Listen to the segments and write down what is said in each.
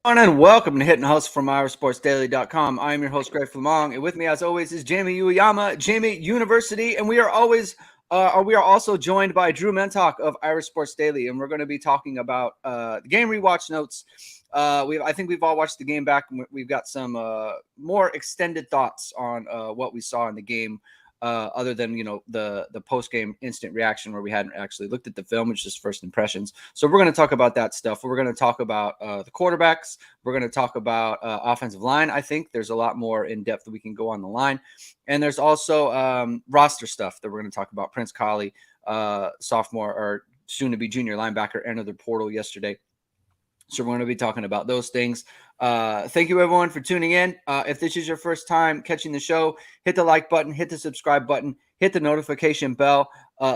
And welcome to Hitting Hustle from IRSportsDaily.com. I am your host, Greg Flamong, and with me, as always, is Jamie Ueyama, Jamie University, and we are also joined by Drew Mentock of Irish Sports Daily, and we're going to be talking about the game rewatch notes. I think we've all watched the game back, and we've got some more extended thoughts on what we saw in the game. Other than the post game instant reaction where we hadn't actually looked at the film, which is first impressions. So we're going to talk about that stuff. We're going to talk about the quarterbacks. We're going to talk about offensive line. I think there's a lot more in depth that we can go on the line, and there's also roster stuff that we're going to talk about. Prince Kollie, sophomore or soon to be junior linebacker, entered the portal yesterday. So we're going to be talking about those things. Thank you, everyone, for tuning in. If this is your first time catching the show, hit the like button, hit the subscribe button, hit the notification bell.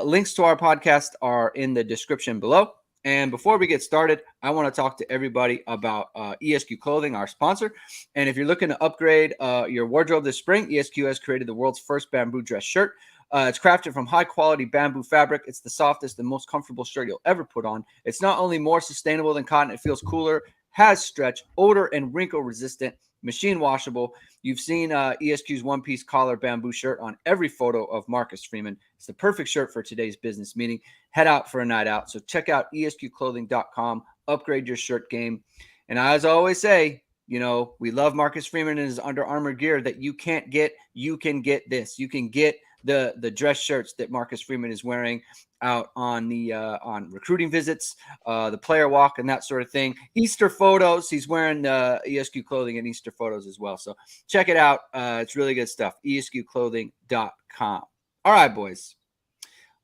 Links to our podcast are in the description below. And before we get started, I want to talk to everybody about ESQ Clothing, our sponsor. And if you're looking to upgrade your wardrobe this spring, ESQ has created the world's first bamboo dress shirt. It's crafted from high-quality bamboo fabric. It's the softest and most comfortable shirt you'll ever put on. It's not only more sustainable than cotton, it feels cooler, has stretch, odor, and wrinkle-resistant, machine washable. You've seen ESQ's one-piece collar bamboo shirt on every photo of Marcus Freeman. It's the perfect shirt for today's business meeting. Head out for a night out. So check out esqclothing.com. Upgrade your shirt game. And as I always say, we love Marcus Freeman and his Under Armour gear that you can't get. You can get this. You can get the dress shirts that Marcus Freeman is wearing out on the on recruiting visits, the player walk, and that sort of thing. Easter photos. He's wearing ESQ clothing and Easter photos as well. So check it out. It's really good stuff. ESQclothing.com. All right, boys.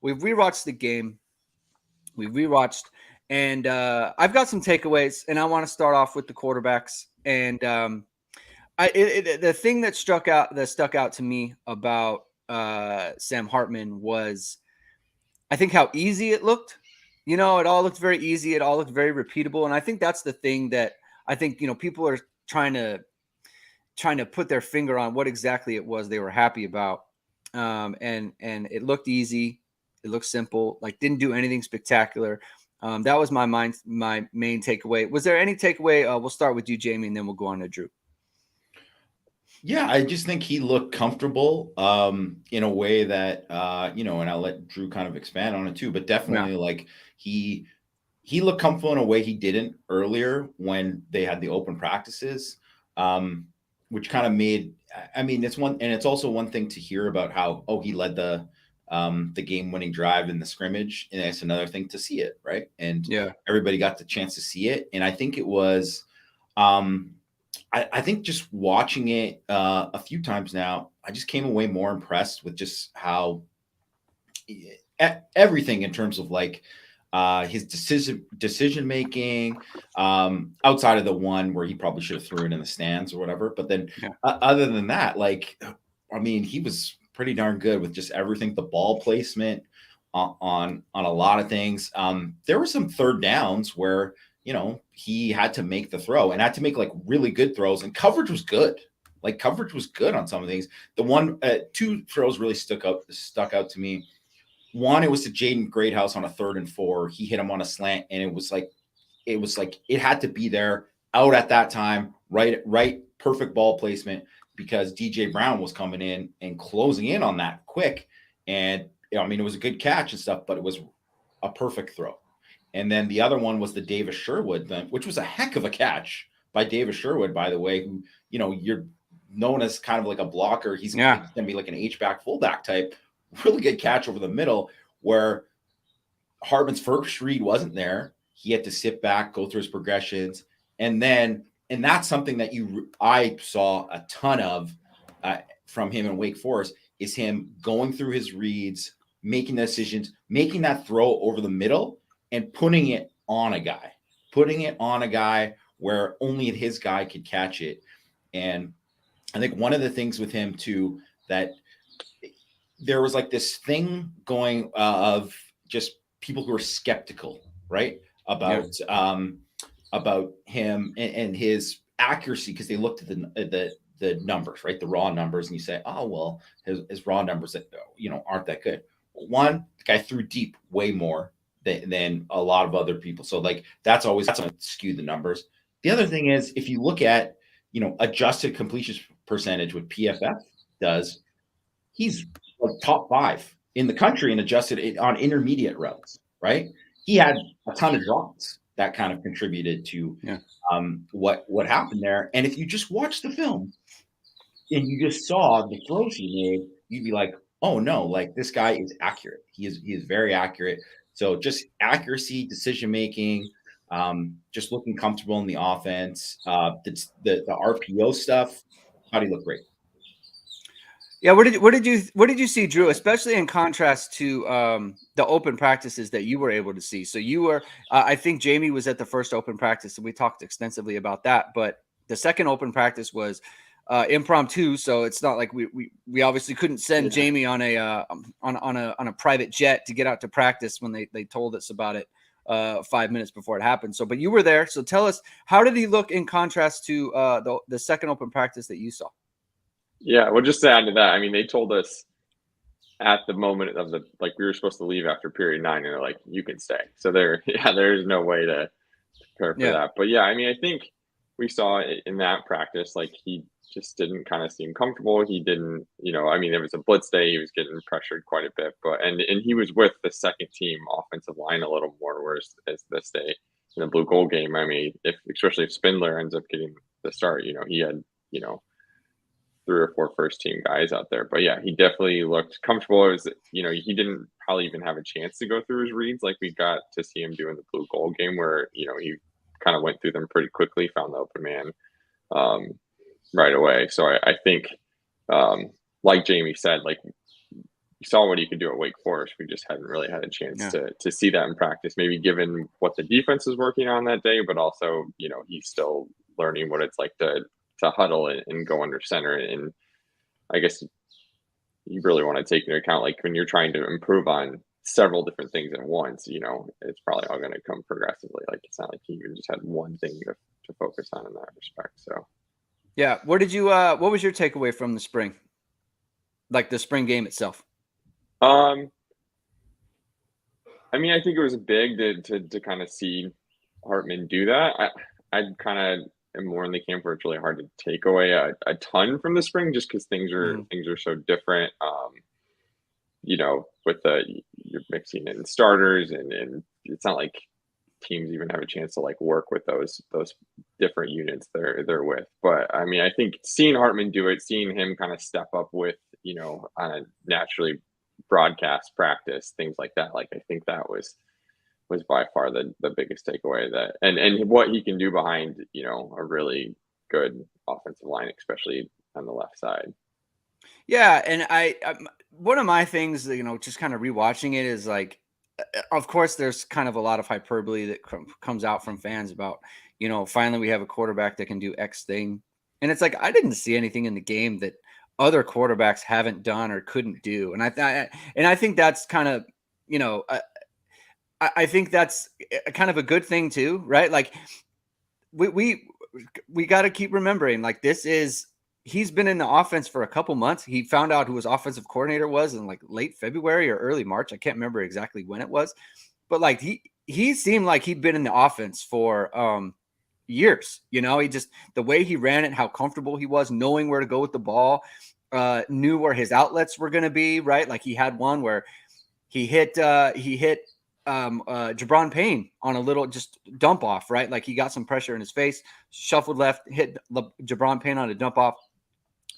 We've rewatched the game. We've rewatched, and I've got some takeaways, and I want to start off with the quarterbacks. And the thing that stuck out to me about Sam Hartman was, I think, how easy it looked. It all looked very easy. It all looked very repeatable. And I think that's the thing that I think, people are trying to put their finger on what exactly it was they were happy about. And it looked easy. It looked simple, like didn't do anything spectacular. That was my main takeaway. Was there any takeaway? We'll start with you, Jamie, and then we'll go on to Drew. Yeah, I just think he looked comfortable in a way that and I'll let Drew kind of expand on it too, but definitely like he looked comfortable in a way he didn't earlier when they had the open practices, which kind of made, it's also one thing to hear about how he led the game-winning drive in the scrimmage, and it's another thing to see it, right? And everybody got the chance to see it, and I think it was I think just watching it a few times now, I just came away more impressed with just how everything in terms of like his decision making, outside of the one where he probably should have threw it in the stands or whatever. But then other than that, he was pretty darn good with just everything, the ball placement on a lot of things. There were some third downs where he had to make the throw and had to make like really good throws, and coverage was good. Like coverage was good on some of these. The one, two throws really stuck out to me. One, it was to Jaden Greathouse on a 3rd and 4. He hit him on a slant, and it was like it had to be there out at that time. Right, perfect ball placement, because DJ Brown was coming in and closing in on that quick. And it was a good catch and stuff, but it was a perfect throw. And then the other one was the Davis Sherwood thing, which was a heck of a catch by Davis Sherwood, by the way, who, you're known as kind of like a blocker. He's going to be like an H-back, fullback type. Really good catch over the middle, where Hartman's first read wasn't there. He had to sit back, go through his progressions. And that's something that I saw a ton of from him in Wake Forest, is him going through his reads, making decisions, making that throw over the middle, and putting it on a guy where only his guy could catch it. And I think one of the things with him too, that there was like this thing going of just people who are skeptical, right? About him and his accuracy, because they looked at the numbers, right? The raw numbers, and you say, oh, well, his raw numbers aren't that good. One, the guy threw deep way more than a lot of other people. So like that's going to skew the numbers. The other thing is, if you look at, adjusted completion percentage, what PFF does, he's like top 5 in the country and adjusted it on intermediate routes, right? He had a ton of drops that kind of contributed to what happened there. And if you just watch the film and you just saw the throws he made, you'd be like, oh no, like this guy is accurate. He is very accurate. So just accuracy, decision making, just looking comfortable in the offense. The RPO stuff, thought he looked great. Yeah, what did you see, Drew? Especially in contrast to the open practices that you were able to see. So you were, I think Jamie was at the first open practice, and we talked extensively about that. But the second open practice was impromptu, so it's not like we obviously couldn't send Jamie on a private jet to get out to practice when they told us about it 5 minutes before it happened. So, but you were there, so tell us, how did he look in contrast to the second open practice that you saw? Yeah, well, just to add to that, I mean, they told us at the moment of we were supposed to leave after period 9, and they're like, you can stay. So there's no way to prepare for that. But yeah, I mean, I think we saw in that practice, like he just didn't kind of seem comfortable. He didn't, I mean, it was a blitz day. He was getting pressured quite a bit, and he was with the second team offensive line a little more, whereas this day in the blue gold game, I mean, especially if Spindler ends up getting the start, he had, 3 or 4 first team guys out there. But yeah, he definitely looked comfortable. It was, he didn't probably even have a chance to go through his reads like we got to see him do in the blue gold game, where, he kind of went through them pretty quickly, found the open man right away. So I think, like Jamie said, like we saw what he could do at Wake Forest. We just hadn't really had a chance to see that in practice, maybe given what the defense is working on that day, but also, he's still learning what it's like to huddle and go under center. And I guess you really want to take into account, like when you're trying to improve on several different things at once, it's probably all going to come progressively. Like it's not like he even just had one thing to focus on in that respect. So yeah, what was your takeaway from the spring, like the spring game itself? I mean, I think it was big to kind of see Hartman do that. I kind of am more in the camp where it's really hard to take away a ton from the spring, just because things are so different. With you're mixing in starters, and it's not like teams even have a chance to like work with those different units they're with. But I mean, I think seeing Hartman do it, seeing him kind of step up with, on a naturally broadcast practice, things like that. Like I think that was by far the biggest takeaway, that and what he can do behind, a really good offensive line, especially on the left side. Yeah. And I one of my things, just kind of rewatching it is like, of course, there's kind of a lot of hyperbole that comes out from fans about, finally we have a quarterback that can do X thing. And it's like, I didn't see anything in the game that other quarterbacks haven't done or couldn't do. And I think that's kind of, I think that's kind of a good thing too, right? Like we got to keep remembering, like he's been in the offense for a couple months. He found out who his offensive coordinator was in like late February or early March. I can't remember exactly when it was, but like he seemed like he'd been in the offense for years. He just, the way he ran it, how comfortable he was, knowing where to go with the ball, knew where his outlets were going to be, right? Like he had one where he hit Jabron Payne on a little just dump off, right? Like he got some pressure in his face, shuffled left, hit Jabron Payne on a dump off.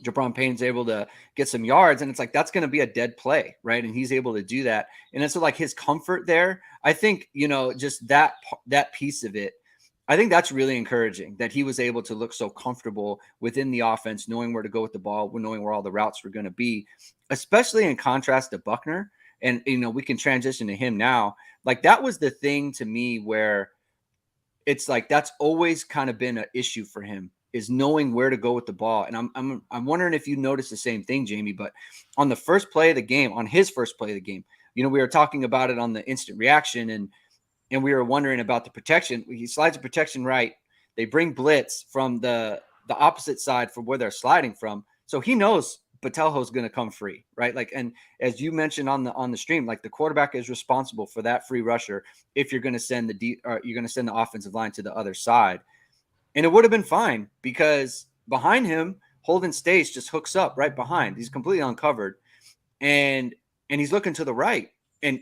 Jabron Payne's able to get some yards, and it's like, that's going to be a dead play, right? And he's able to do that. And it's like his comfort there. I think, just that piece of it, I think that's really encouraging, that he was able to look so comfortable within the offense, knowing where to go with the ball, knowing where all the routes were going to be, especially in contrast to Buckner. And, we can transition to him now. Like that was the thing to me where it's like, that's always kind of been an issue for him, is knowing where to go with the ball. And I'm wondering if you noticed the same thing, Jamie, but on his first play of the game, we were talking about it on the instant reaction, and we were wondering about the protection. He slides a protection right. They bring blitz from the opposite side from where they're sliding from. So he knows Botelho's going to come free, right? Like, and as you mentioned on the stream, like the quarterback is responsible for that free rusher if you're going to send you're going to send the offensive line to the other side. And it would have been fine because behind him, Holden Stace just hooks up right behind. He's completely uncovered. And he's looking to the right. And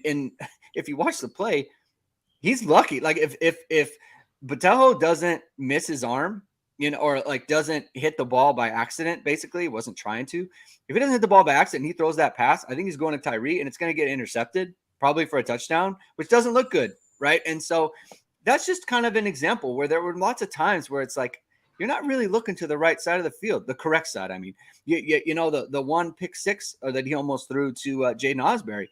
if you watch the play, he's lucky. Like if Botelho doesn't miss his arm, or like doesn't hit the ball by accident, basically, wasn't trying to. If he doesn't hit the ball by accident and he throws that pass, I think he's going to Tyree and it's going to get intercepted, probably for a touchdown, which doesn't look good, right? And so that's just kind of an example where there were lots of times where it's like you're not really looking to the right side of the field, the correct side. I mean, the one pick six that he almost threw to Jaden Osbury.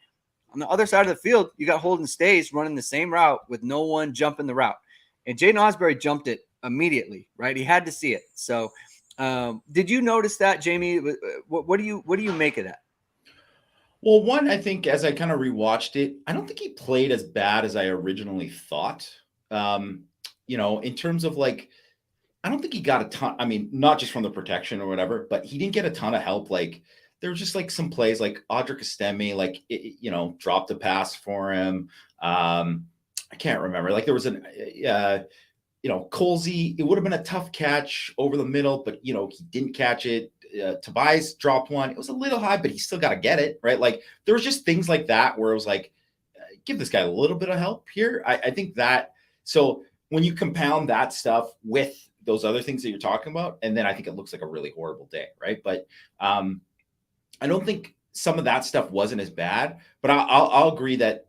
On the other side of the field, you got Holden Stace running the same route with no one jumping the route. And Jaden Osbury jumped it immediately, right? He had to see it. So did you notice that, Jamie? What do you make of that? Well, one, I think as I kind of rewatched it, I don't think he played as bad as I originally thought. In terms of like, I don't think he got a ton. I mean, not just from the protection or whatever, but he didn't get a ton of help. Like there was just like some plays like Audric Esteme, like, dropped a pass for him. I can't remember. Like there was Kolzie, it would have been a tough catch over the middle, but he didn't catch it. Tobias dropped one. It was a little high, but he still got to get it, right? Like there was just things like that where it was like, give this guy a little bit of help here. I think that, so when you compound that stuff with those other things that you're talking about, and then I think it looks like a really horrible day, right? But I don't think some of that stuff wasn't as bad, but I'll agree that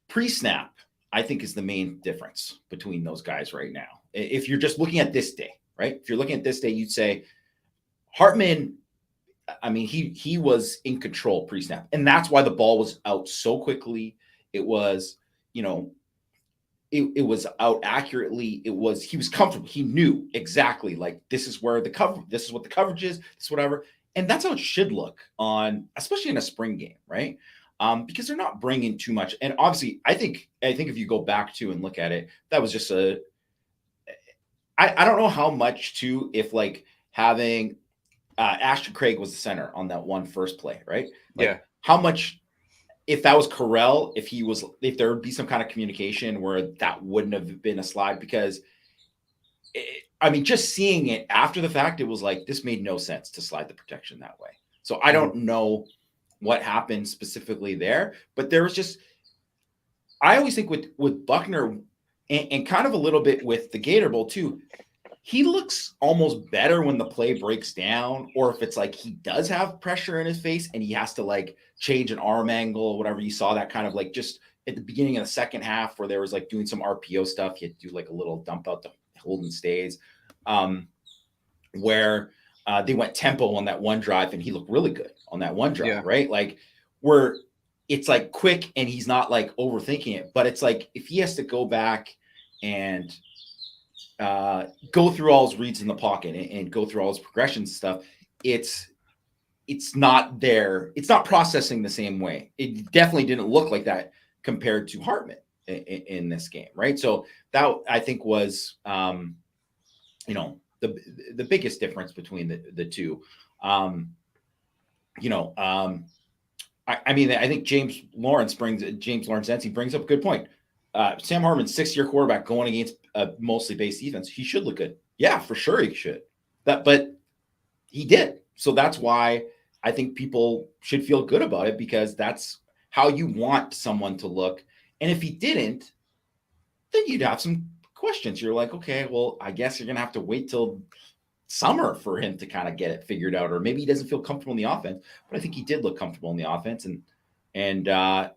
pre-snap, I think, is the main difference between those guys right now. If you're just looking at this day, right? If you're looking at this day, you'd say Hartman, I mean, he was in control pre-snap. And that's why the ball was out so quickly. It was, it was out accurately. He was comfortable. He knew exactly like, this is where this is what the coverage is, this whatever. And that's how it should look on, especially in a spring game, right? Because they're not bringing too much. And obviously, I think if you go back to and look at it, that was just I don't know how much too, if like having Ashton Craig was the center on that one first play, right? Like, yeah. How much, if that was Correll, if there would be some kind of communication where that wouldn't have been a slide, because just seeing it after the fact, it was like, this made no sense to slide the protection that way. So I don't know what happened specifically there, but there was just, I always think with Buckner and kind of a little bit with the Gator Bowl too, he looks almost better when the play breaks down, or if it's like he does have pressure in his face and he has to like change an arm angle or whatever. You saw that kind of like just at the beginning of the second half where there was like doing some RPO stuff. He had to do like a little dump out to Holden Stays, where they went tempo on that one drive and he looked really good on that one drive, right? Like where it's like quick and he's not like overthinking it, but it's like if he has to go back and go through all his reads in the pocket and go through all his progressions and stuff, it's not there. It's not processing the same way. It definitely didn't look like that compared to Hartman in this game, right? So that I think was, the biggest difference between the two. I think James Lawrence Ency brings up a good point. Sam Hartman's 6-year quarterback going against a mostly base defense. He should look good. Yeah, for sure he should. But he did. So that's why I think people should feel good about it, because that's how you want someone to look. And if he didn't, then you'd have some questions. You're like, okay, well, I guess you're going to have to wait till summer for him to kind of get it figured out, or maybe he doesn't feel comfortable in the offense. But I think he did look comfortable in the offense. And I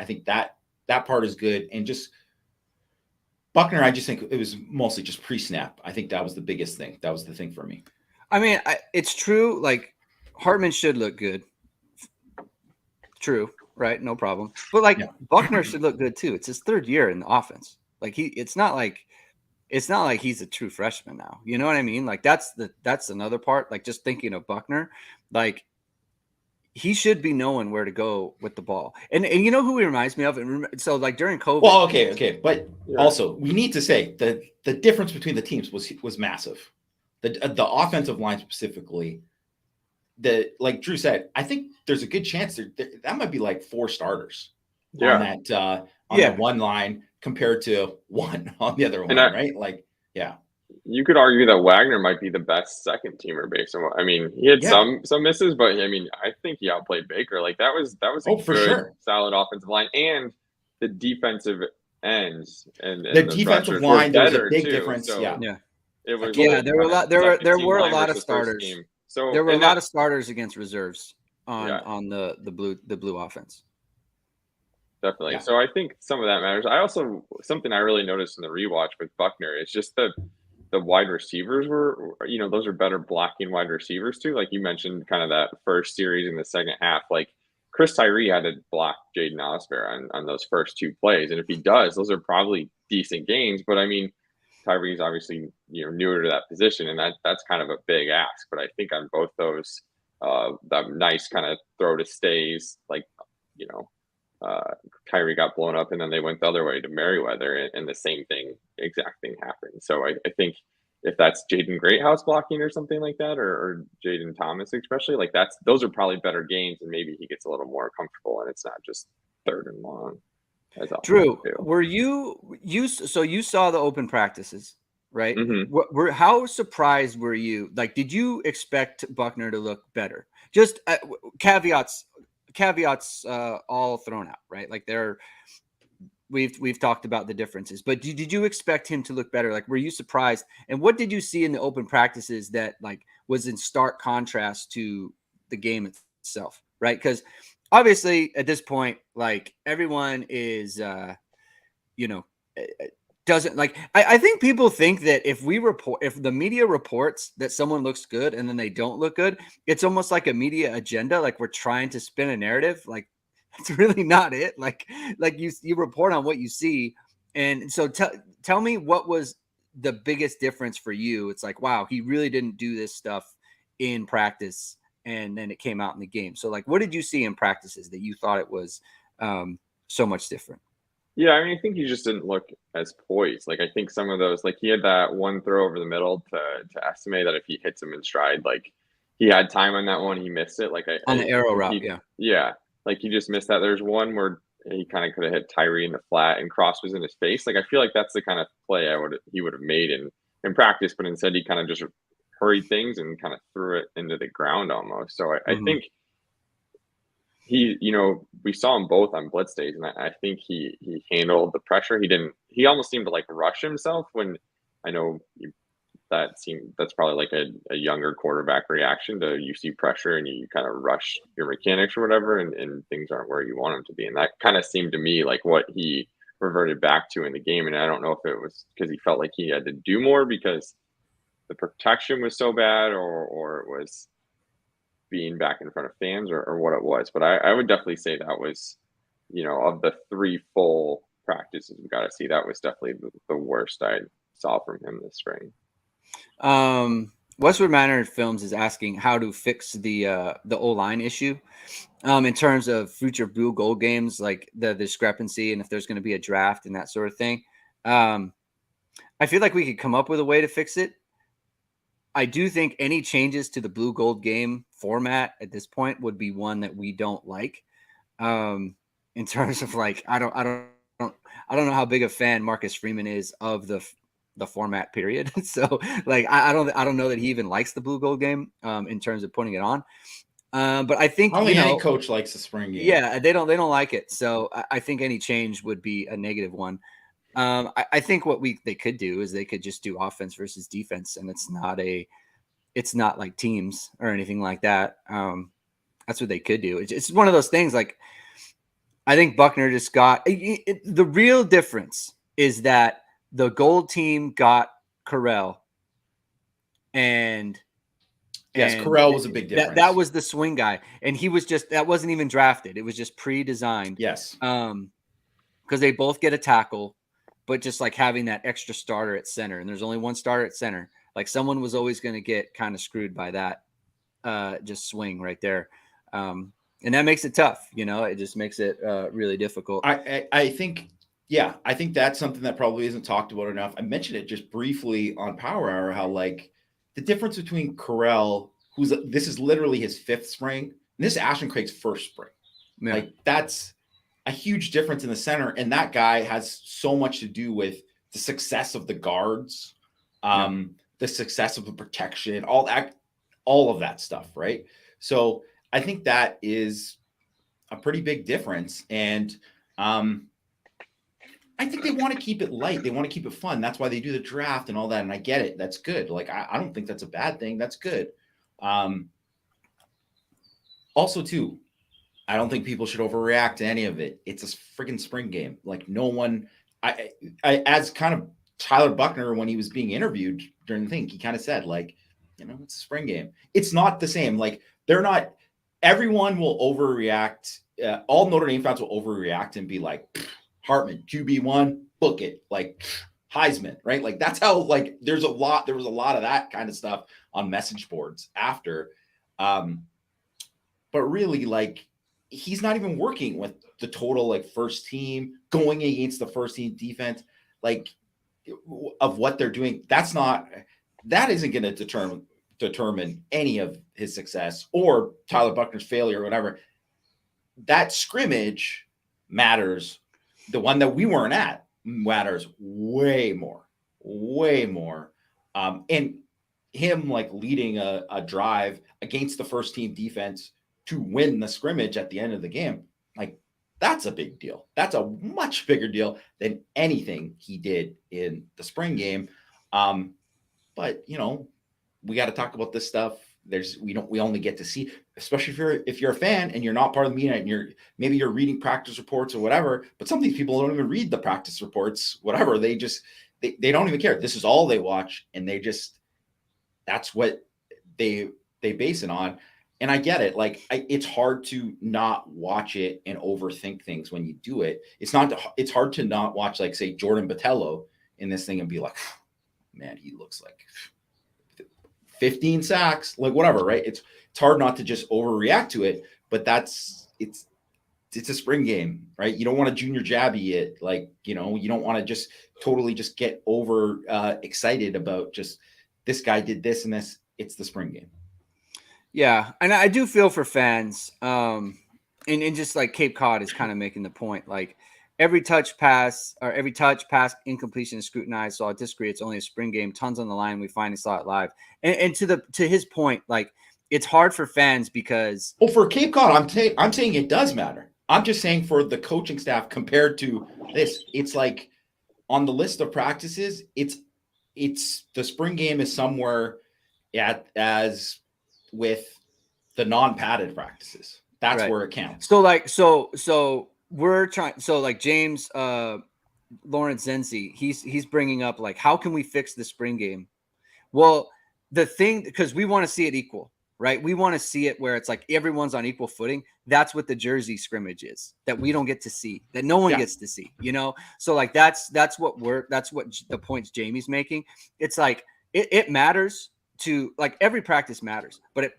think that part is good. And just Buckner, I just think it was mostly just pre-snap. I think that was the biggest thing. That was the thing for me. I mean, it's true. Like Hartman should look good. True. Right. No problem. But like Buckner should look good too. It's his third year in the offense. Like it's not like he's a true freshman now. You know what I mean? Like that's another part. Like just thinking of Buckner, like he should be knowing where to go with the ball. And you know who he reminds me of? And so like during COVID. Well, okay. But also we need to say that the difference between the teams was massive. The offensive line specifically, like Drew said, I think there's a good chance that might be like 4 starters on that one line compared to one on the other one, right? Like, yeah. you could argue that Wagner might be the best second teamer based on what I mean. He had some misses, but I mean, I think he outplayed Baker. Like that was a good, solid offensive line, and the defensive ends and the defensive line. There was a big difference. So it was. There were a lot. There were a lot of starters. So there were a lot of starters against reserves on the blue offense. Definitely. Yeah. So I think some of that matters. Something I really noticed in the rewatch with Buckner is just the wide receivers were, those are better blocking wide receivers too. Like you mentioned, kind of that first series in the second half, like Chris Tyree had to block Jaden Osborne on those first 2 plays. And if he does, those are probably decent gains. But I mean, Tyree's obviously, newer to that position, and that's kind of a big ask. But I think on both those, that nice kind of throw to stays, like, Tyree got blown up and then they went the other way to Merriweather and the same exact thing happened. So I think if that's Jaden Greathouse blocking or something like that, or Jaden Thomas especially, like those are probably better games, and maybe he gets a little more comfortable and it's not just 3rd and long. Drew, were you saw the open practices, right? Mm-hmm. How surprised were you? Like, did you expect Buckner to look better? Just caveats all thrown out, right? Like we've talked about the differences, but did you expect him to look better? Like, were you surprised? And what did you see in the open practices that like was in stark contrast to the game itself, right? Because obviously at this point, like everyone is, doesn't like, I think people think that if the media reports that someone looks good and then they don't look good, it's almost like a media agenda. Like we're trying to spin a narrative. Like it's really not it. Like you report on what you see. And so tell me what was the biggest difference for you. It's like, wow, he really didn't do this stuff in practice. And then it came out in the game. So like, what did you see in practices that you thought it was so much different? Yeah, I mean, I think he just didn't look as poised. Like, I think some of those, like he had that one throw over the middle to estimate that if he hits him in stride, like he had time on that one, he missed it. Like on the arrow route, yeah, like he just missed that. There's one where he kind of could have hit Tyree in the flat and Cross was in his face. Like I feel like that's the kind of play he would have made in practice, but instead he kind of just hurried things and kind of threw it into the ground almost. So I think he, we saw him both on blitz days, and I think he handled the pressure. He almost seemed to like rush himself when I know that's probably like a younger quarterback reaction to you see pressure and you kind of rush your mechanics or whatever, and things aren't where you want them to be. And that kind of seemed to me like what he reverted back to in the game. And I don't know if it was because he felt like he had to do more because the protection was so bad or it was being back in front of fans or what it was. But I would definitely say that was, of the 3 full practices we got to see, that was definitely the worst I saw from him this spring. Westwood Manor Films is asking how to fix the O-line issue in terms of future blue gold games, like the discrepancy and if there's going to be a draft and that sort of thing. I feel like we could come up with a way to fix it. I do think any changes to the blue gold game format at this point would be one that we don't like. In terms of like, I don't know how big a fan Marcus Freeman is of the format period. So like, I don't know that he even likes the blue gold game in terms of putting it on. But I think any coach likes the spring game. Yeah, they don't like it. So I think any change would be a negative one. I think what they could do is they could just do offense versus defense, and it's not like teams or anything like that. That's what they could do. It's one of those things. Like I think Buckner just got the real difference is that the gold team got Correll, and Correll was a big difference. That was the swing guy, and he was that wasn't even drafted. It was just pre-designed. Yes, because they both get a tackle. But just like having that extra starter at center, and there's only one starter at center, like someone was always going to get kind of screwed by that just swing right there. And that makes it tough. It just makes it really difficult. I think that's something that probably isn't talked about enough. I mentioned it just briefly on Power Hour, how like the difference between Corell, this is literally his 5th spring, and this is Ashton Craig's 1st spring. Yeah. Like that's a huge difference in the center. And that guy has so much to do with the success of the guards the success of the protection, all of that stuff, right? So I think that is a pretty big difference. And I think they want to keep it light. They want to keep it fun. That's why they do the draft and all that. And I get it. That's good. Like, I don't think that's a bad thing. That's good. Also, too, I don't think people should overreact to any of it. It's a freaking spring game. Like, no one, I as kind of Tyler Buckner, when he was being interviewed during the thing, he kind of said, like, it's a spring game. It's not the same. Like, everyone will overreact. All Notre Dame fans will overreact and be like, Hartman, QB1, book it. Like, Heisman, right? Like, that's how, like, there was a lot of that kind of stuff on message boards after. But really, like, he's not even working with the total, like, first team, going against the first team defense, like, of what they're doing. That isn't going to determine any of his success or Tyler Buckner's failure or whatever. That scrimmage matters. The one that we weren't at matters way more. And him, like, leading a drive against the first team defense to win the scrimmage at the end of the game, like, that's a big deal. That's a much bigger deal than anything he did in the spring game. But we got to talk about this stuff. We only get to see, especially if you're a fan and you're not part of the media and maybe you're reading practice reports or whatever, but some of these people don't even read the practice reports, whatever. They don't even care. This is all they watch. And that's what they base it on. And I get it. Like, it's hard to not watch it and overthink things when you do it. It's hard to not watch, like, say, Jordan Botelho in this thing and be like, man, he looks like 15 sacks, like, whatever, right? It's hard not to just overreact to it, but it's a spring game, right? You don't want to junior jabby it. Like, you don't want to just totally just get over excited about just this guy did this and this. It's the spring game. Yeah, and I do feel for fans, and just like Cape Cod is kind of making the point, like, every touch, pass, incompletion is scrutinized. So I disagree. It's only a spring game. Tons on the line. We finally saw it live. And to his point, like, it's hard for fans because. Well, for Cape Cod, I'm saying it does matter. I'm just saying for the coaching staff compared to this, it's like on the list of practices, it's the spring game is somewhere as with the non-padded practices. That's right. Where it counts. So like, so we're trying. So like James, Lawrence Zenzi, he's bringing up, like, how can we fix the spring game? Well, the thing, because we want to see it equal, right? We want to see it where it's like everyone's on equal footing. That's what the jersey scrimmage is, that we don't get to see, that no one gets to see, So like, that's what the points Jamie's making. It's like, it matters to, like, every practice matters, but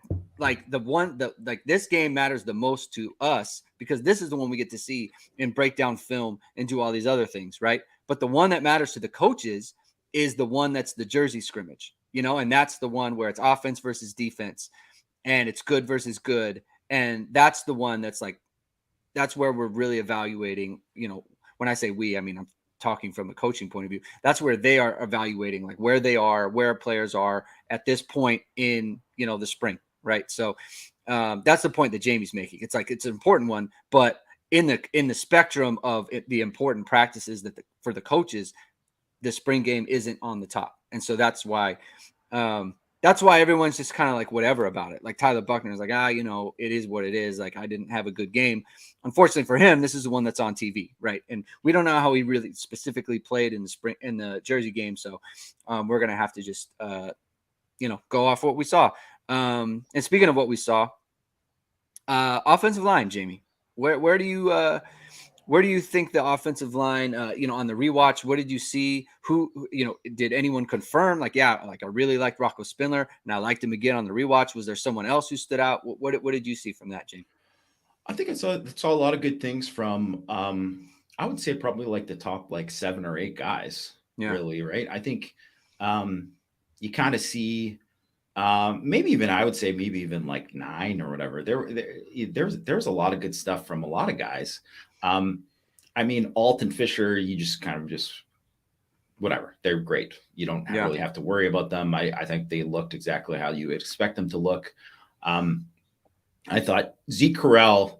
this game matters the most to us because this is the one we get to see and break down film and do all these other things, right? But the one that matters to the coaches is the one that's the jersey scrimmage, and that's the one where it's offense versus defense and it's good versus good. And that's the one that's like, that's where we're really evaluating, when I say we, I mean, I'm talking from a coaching point of view. That's where they are evaluating, like, where they are, where players are at this point in, the spring. Right. So that's the point that Jamie's making. It's like, it's an important one, but in the spectrum of the important practices for the coaches, the spring game isn't on the top. And so that's why everyone's just kind of like whatever about it. Like Tyler Buckner is like, it is what it is. Like, I didn't have a good game. Unfortunately for him, this is the one that's on TV. Right. And we don't know how he really specifically played in the Jersey game. So we're going to have to just, go off what we saw. And speaking of what we saw, offensive line, Jamie, where do you think the offensive line, on the rewatch, what did you see? Who, did anyone confirm? Like, I really liked Rocco Spindler and I liked him again on the rewatch. Was there someone else who stood out? What did you see from that, Jamie? I think I saw a lot of good things from, I would say probably like the top, like 7 or 8 guys, really. Right. I think, you kind of see, maybe even like 9 or whatever. There's a lot of good stuff from a lot of guys. I mean, Alton Fisher, you just kind of just whatever. They're great. You don't really have to worry about them. I think they looked exactly how you would expect them to look. I thought Zeke Correll,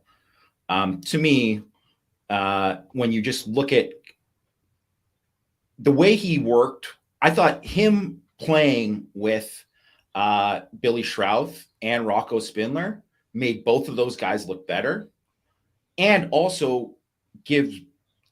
to me, when you just look at the way he worked, I thought him playing with Billy Schrauth and Rocco Spindler made both of those guys look better, and also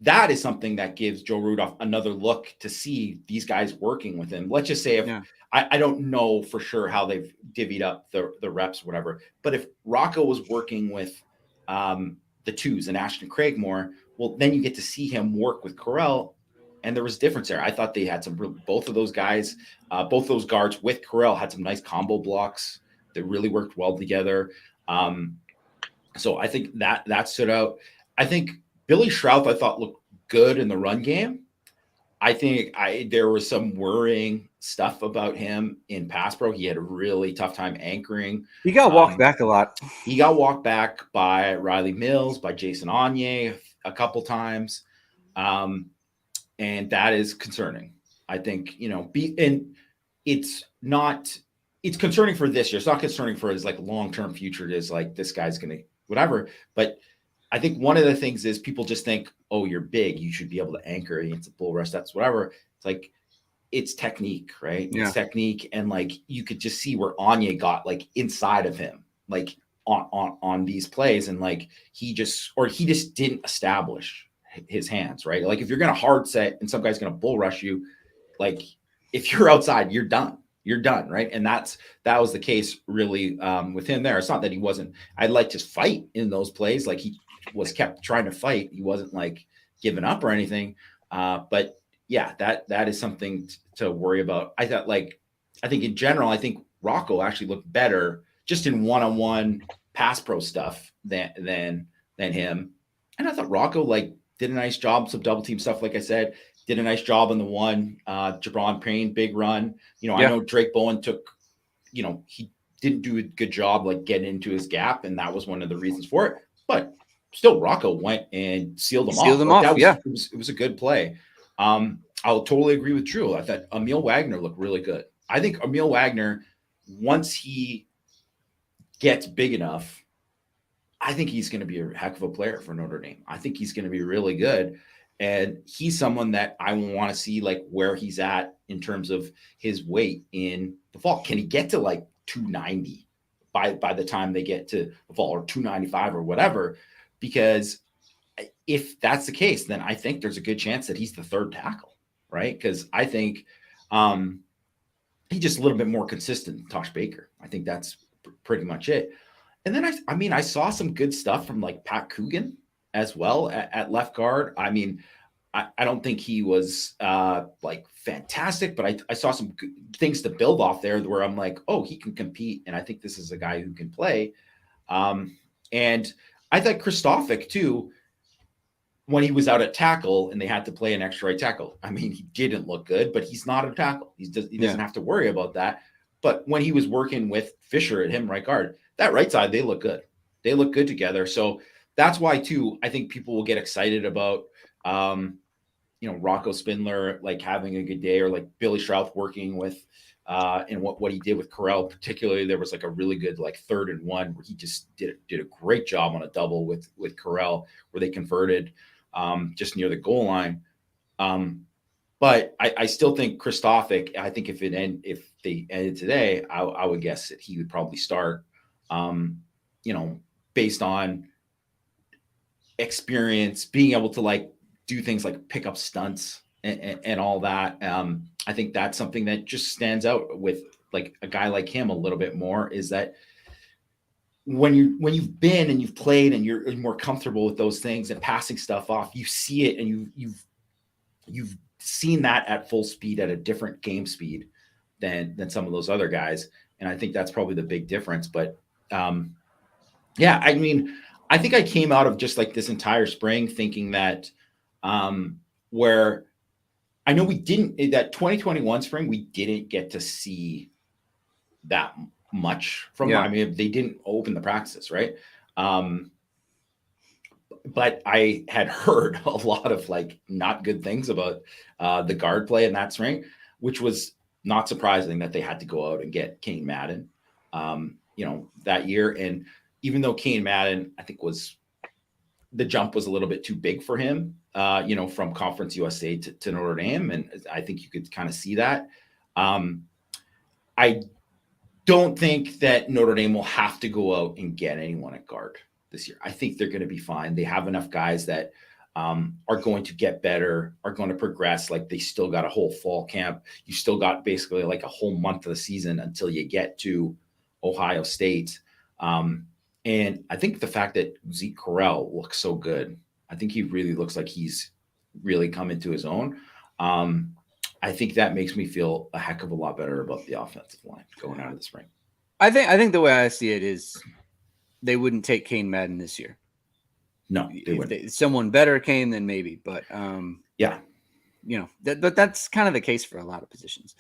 that is something that gives Joe Rudolph another look to see these guys working with him. Let's just say if I don't know for sure how they've divvied up the reps, whatever, but if Rocco was working with the twos and Ashton Craig more, well, then you get to see him work with Correll. And there was a difference there. I thought they had both of those guys, both those guards with Correll had some nice combo blocks that really worked well together. So I think that stood out. I think Billy Schrauth, I thought, looked good in the run game. I think there was some worrying stuff about him in pass pro. He had a really tough time anchoring. He got walked back a lot. He got walked back by Riley Mills, by Jason Anye a couple times. And that is concerning. I think, it's concerning for this year. It's not concerning for his like long-term future. It is like, this guy's going to whatever. But I think one of the things is people just think, oh, you're big, you should be able to anchor against a bull rush. That's whatever. It's like, it's technique, right? It's technique. And like, you could just see where Anye got like inside of him, like on these plays. And like, he just didn't establish his hands, right? Like if you're going to hard set and some guy's going to bull rush you, like if you're outside, you're done, right? And that was the case really with him there. It's not that he wasn't, I liked his fight in those plays. Like he was kept trying to fight. He wasn't like giving up or anything. But yeah, that is something to worry about. I think in general, I think Rocco actually looked better just in one-on-one pass pro stuff than him. And I thought Rocco did a nice job, some double team stuff. Like I said, did a nice job on the one, Jabron Payne, big run. I know Drake Bowen he didn't do a good job, getting into his gap. And that was one of the reasons for it, but still Rocco went and sealed him off. It was a good play. I'll totally agree with Drew. I thought Emil Wagner looked really good. I think Emil Wagner, once he gets big enough, I think he's going to be a heck of a player for Notre Dame. I think he's going to be really good. And he's someone that I want to see where he's at in terms of his weight in the fall. Can he get to 290 by the time they get to the fall, or 295 or whatever? Because if that's the case, then I think there's a good chance that he's the third tackle, right? Because I think he's just a little bit more consistent than Tosh Baker. I think that's pretty much it. And then I saw some good stuff from Pat Coogan as well at left guard. I mean, I don't think he was fantastic, but I saw some good things to build off there where I'm like, oh, he can compete. And I think this is a guy who can play. And I thought Kristofic too, when he was out at tackle and they had to play an extra right tackle. I mean, he didn't look good, but he's not a tackle. He doesn't have to worry about that. But when he was working with Fisher at him right guard, that right side, they look good. They look good together. So that's why too, I think people will get excited about, Rocco Spindler, having a good day, or Billy Schrauth working with, and what he did with Correll, particularly. There was a really good 3rd and 1 where he just did a great job on a double with Correll, where they converted just near the goal line. But I still think Kristofic, I think if they ended today, I would guess that he would probably start, based on experience, being able to do things like pick up stunts and all that. I think that's something that just stands out with a guy like him a little bit more, is that when you've been and you've played and you're more comfortable with those things and passing stuff off, you see it, and you've seen that at full speed, at a different game speed than some of those other guys. And I think that's probably the big difference. But yeah, I mean, I think I came out of just this entire spring thinking that where I know that 2021 spring, we didn't get to see that much from them. I mean, they didn't open the practices, right? but I had heard a lot of like not good things about the guard play in that spring, which was not surprising that they had to go out and get Kane Madden, that year. And even though Kane Madden, I think the jump was a little bit too big for him, from Conference USA to Notre Dame. And I think you could kind of see that. I don't think that Notre Dame will have to go out and get anyone at guard this year. I think they're going to be fine. They have enough guys that are going to get better, are going to progress. Like they still got a whole fall camp. You still got basically like a whole month of the season until you get to Ohio State. And I think the fact that Zeke Correll looks so good, I think he really looks like he's really come into his own. I think that makes me feel a heck of a lot better about the offensive line going out of the spring. I think the way I see it is they wouldn't take Kane Madden this year. No, they wouldn't. Someone better came, then maybe, but yeah. But that's kind of the case for a lot of positions.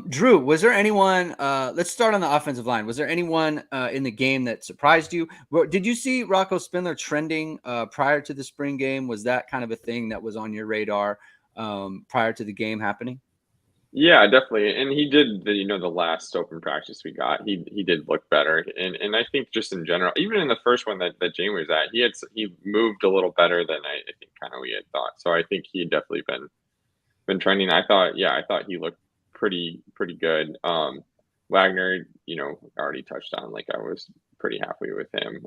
Drew, was there anyone? Let's start on the offensive line. Was there anyone in the game that surprised you? Did you see Rocco Spindler trending prior to the spring game? Was that kind of a thing that was on your radar prior to the game happening? Yeah, definitely. And he did the last open practice we got, he did look better. And I think just in general, even in the first one that Jamie was at, he moved a little better than I think kind of we had thought. So I think he had definitely been trending. I thought he looked pretty good. Wagner, already touched on, like I was pretty happy with him.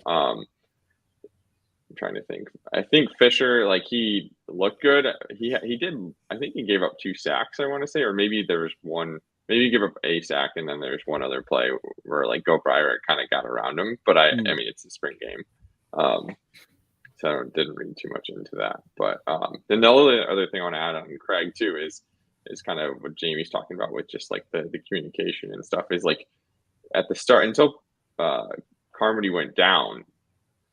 I'm trying to think. I think Fisher, like he looked good. He did. I think he gave up 2 sacks, I want to say, or maybe there was one. Maybe he gave up a sack, and then there's one other play where like Go Breyer kind of got around him. But I mean, it's a spring game, so I didn't read too much into that. But then the other thing I want to add on Craig too is kind of what Jamie's talking about with just like the communication and stuff. Is like at the start until Carmody went down,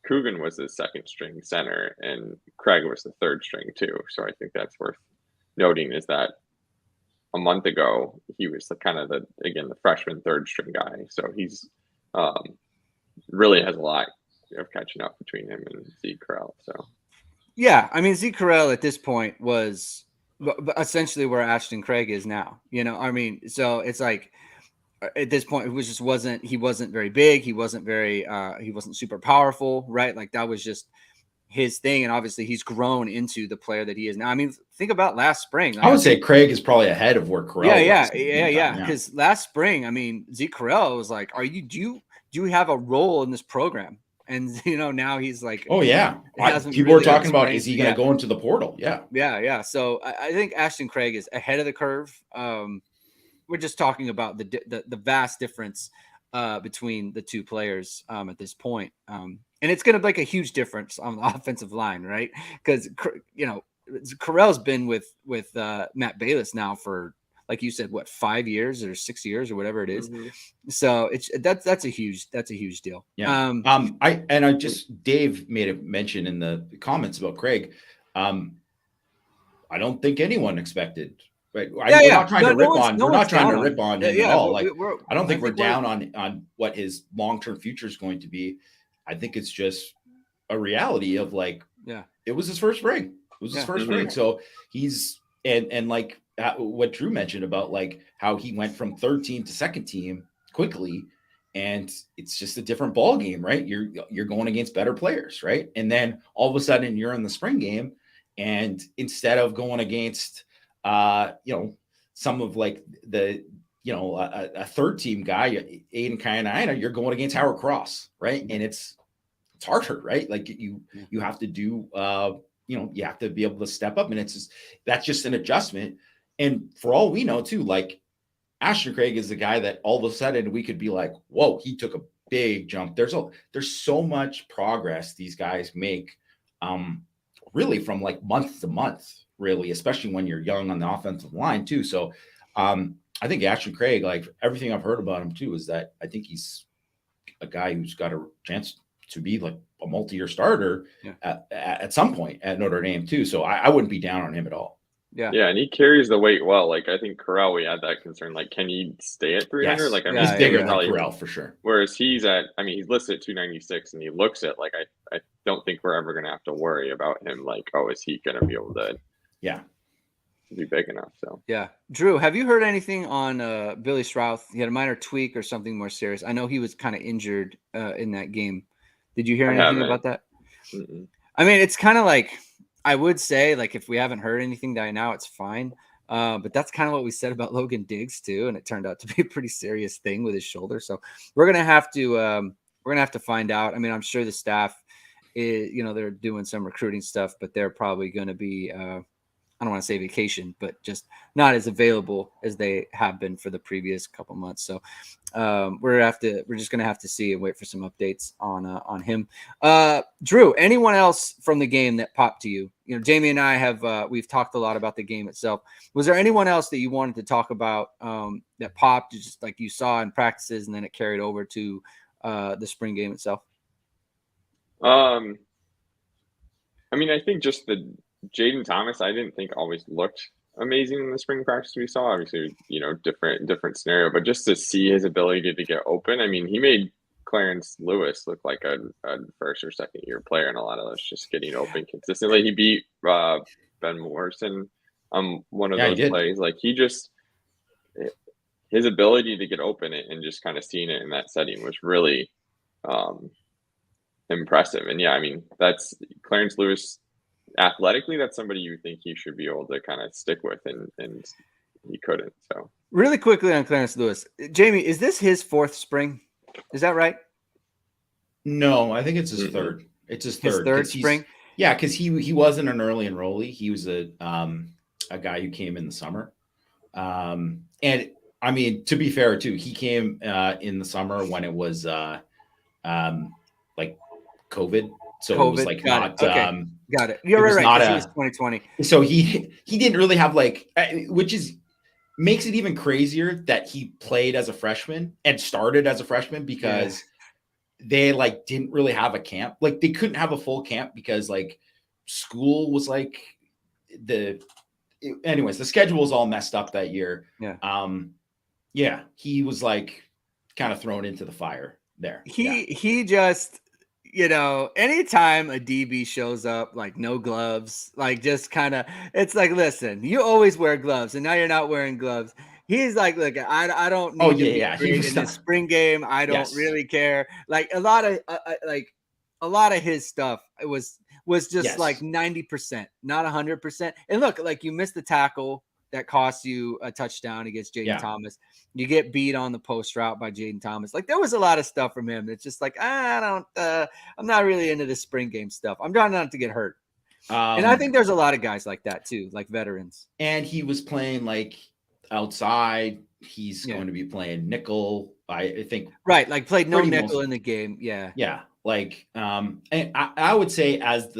Coogan was the second string center and Craig was the third string too. So I think that's worth noting, is that a month ago he was the freshman third string guy. So he's really has a lot of catching up between him and Zeke Correll. So yeah, I mean Zeke Correll at this point was essentially where Ashton Craig is now. I mean, so it's like at this point, he wasn't very big. He wasn't super powerful, right? Like that was just his thing. And obviously he's grown into the player that he is now. I mean, think about last spring. I would say Craig is probably ahead of where Correll was. Yeah. Because last spring, I mean, Zeke Correll was like, do you have a role in this program? And, now he's like, oh yeah. People were talking about, is he going to go into the portal? Yeah. Yeah. So I think Ashton Craig is ahead of the curve. We're just talking about the vast difference between the two players at this point. And it's going to make a huge difference on the offensive line, right? Because, Correll's been with Matt Balis now for, like you said, 5 years or 6 years or whatever it is. Mm-hmm. So that's a huge deal. Yeah. Dave made a mention in the comments about Craig. I don't think anyone expected. Right. We're not trying to rip on him at all. Like I don't think we're down on what his long-term future is going to be. I think it's just a reality of like, it was his first spring. It was his first spring. So he's and like what Drew mentioned about like how he went from third team to second team quickly, and it's just a different ball game, right? You're going against better players, right? And then all of a sudden you're in the spring game, and instead of going against some of like the, a third team guy, Aiden Kayanina, you're going against Howard Cross, right? And it's harder, right? Like you have to do, you have to be able to step up, and that's just an adjustment. And for all we know too, like Ashton Craig is the guy that all of a sudden we could be like, whoa, he took a big jump. There's so much progress these guys make, really from like month to month, really, especially when you're young on the offensive line too. So I think Ashton Craig, like everything I've heard about him too, is that I think he's a guy who's got a chance to be like a multi-year starter at some point at Notre Dame too. So I wouldn't be down on him at all. Yeah, and he carries the weight well. Like I think Corral, we had that concern. Like, can he stay at 300? Yes. Like, I mean, He's bigger than probably, Corral for sure. Whereas he's listed at 296, and he looks at like I don't think we're ever gonna have to worry about him. Like, oh, is he gonna be able to? Yeah. Be big enough. So yeah. Drew, have you heard anything on Billy Strouth? He had a minor tweak or something more serious. I know he was kind of injured in that game. Did you hear anything about that? Mm-mm. I mean, it's kind of like, I would say, like, if we haven't heard anything by now, it's fine. But that's kind of what we said about Logan Diggs too, and it turned out to be a pretty serious thing with his shoulder. So we're gonna have to find out. I mean, I'm sure the staff they're doing some recruiting stuff, but they're probably going to be I don't want to say vacation, but just not as available as they have been for the previous couple months. So we're just gonna have to see and wait for some updates on him. Drew, anyone else from the game that popped to you? You know, Jamie and I have we've talked a lot about the game itself. Was there anyone else that you wanted to talk about that popped, just like you saw in practices and then it carried over to the spring game itself? I mean, I think just the Jaden Thomas, I didn't think always looked amazing in the spring practice we saw. Obviously, different scenario, but just to see his ability to get open. I mean, he made Clarence Lewis look like a first or second year player in a lot of those, just getting open consistently. He beat Ben Morrison one of those plays. Like his ability to get open and just kind of seeing it in that setting was really impressive. And yeah, I mean, that's Clarence Lewis. Athletically, that's somebody you think he should be able to kind of stick with, and he couldn't. So really quickly on Clarence Lewis, Jamie, is this his fourth spring? Is that right? No, I think it's his third. It's his third spring. Yeah, because he wasn't an early enrollee. He was a guy who came in the summer. And I mean, to be fair too, he came in the summer when it was like COVID. So it was like got it. You're right. He was 2020. So he didn't really have which makes it even crazier that he played as a freshman and started as a freshman because they didn't really have a camp. Like they couldn't have a full camp because school was the schedule was all messed up that year. Yeah. He was kind of thrown into the fire there. He just, anytime a DB shows up, no gloves, just kind of, it's listen, you always wear gloves and now you're not wearing gloves. He's look, I don't need to be great in the spring game. I don't really care. A lot of his stuff was just 90%, not 100%. And look, you missed the tackle that cost you a touchdown against Jaden Thomas. You get beat on the post route by Jaden Thomas. There was a lot of stuff from him. It's just I'm not really into this spring game stuff. I'm trying not to get hurt. And I think there's a lot of guys like that too, veterans. And he was playing outside. He's going to be playing nickel. I think right, played no nickel in the game. Yeah. And I would say as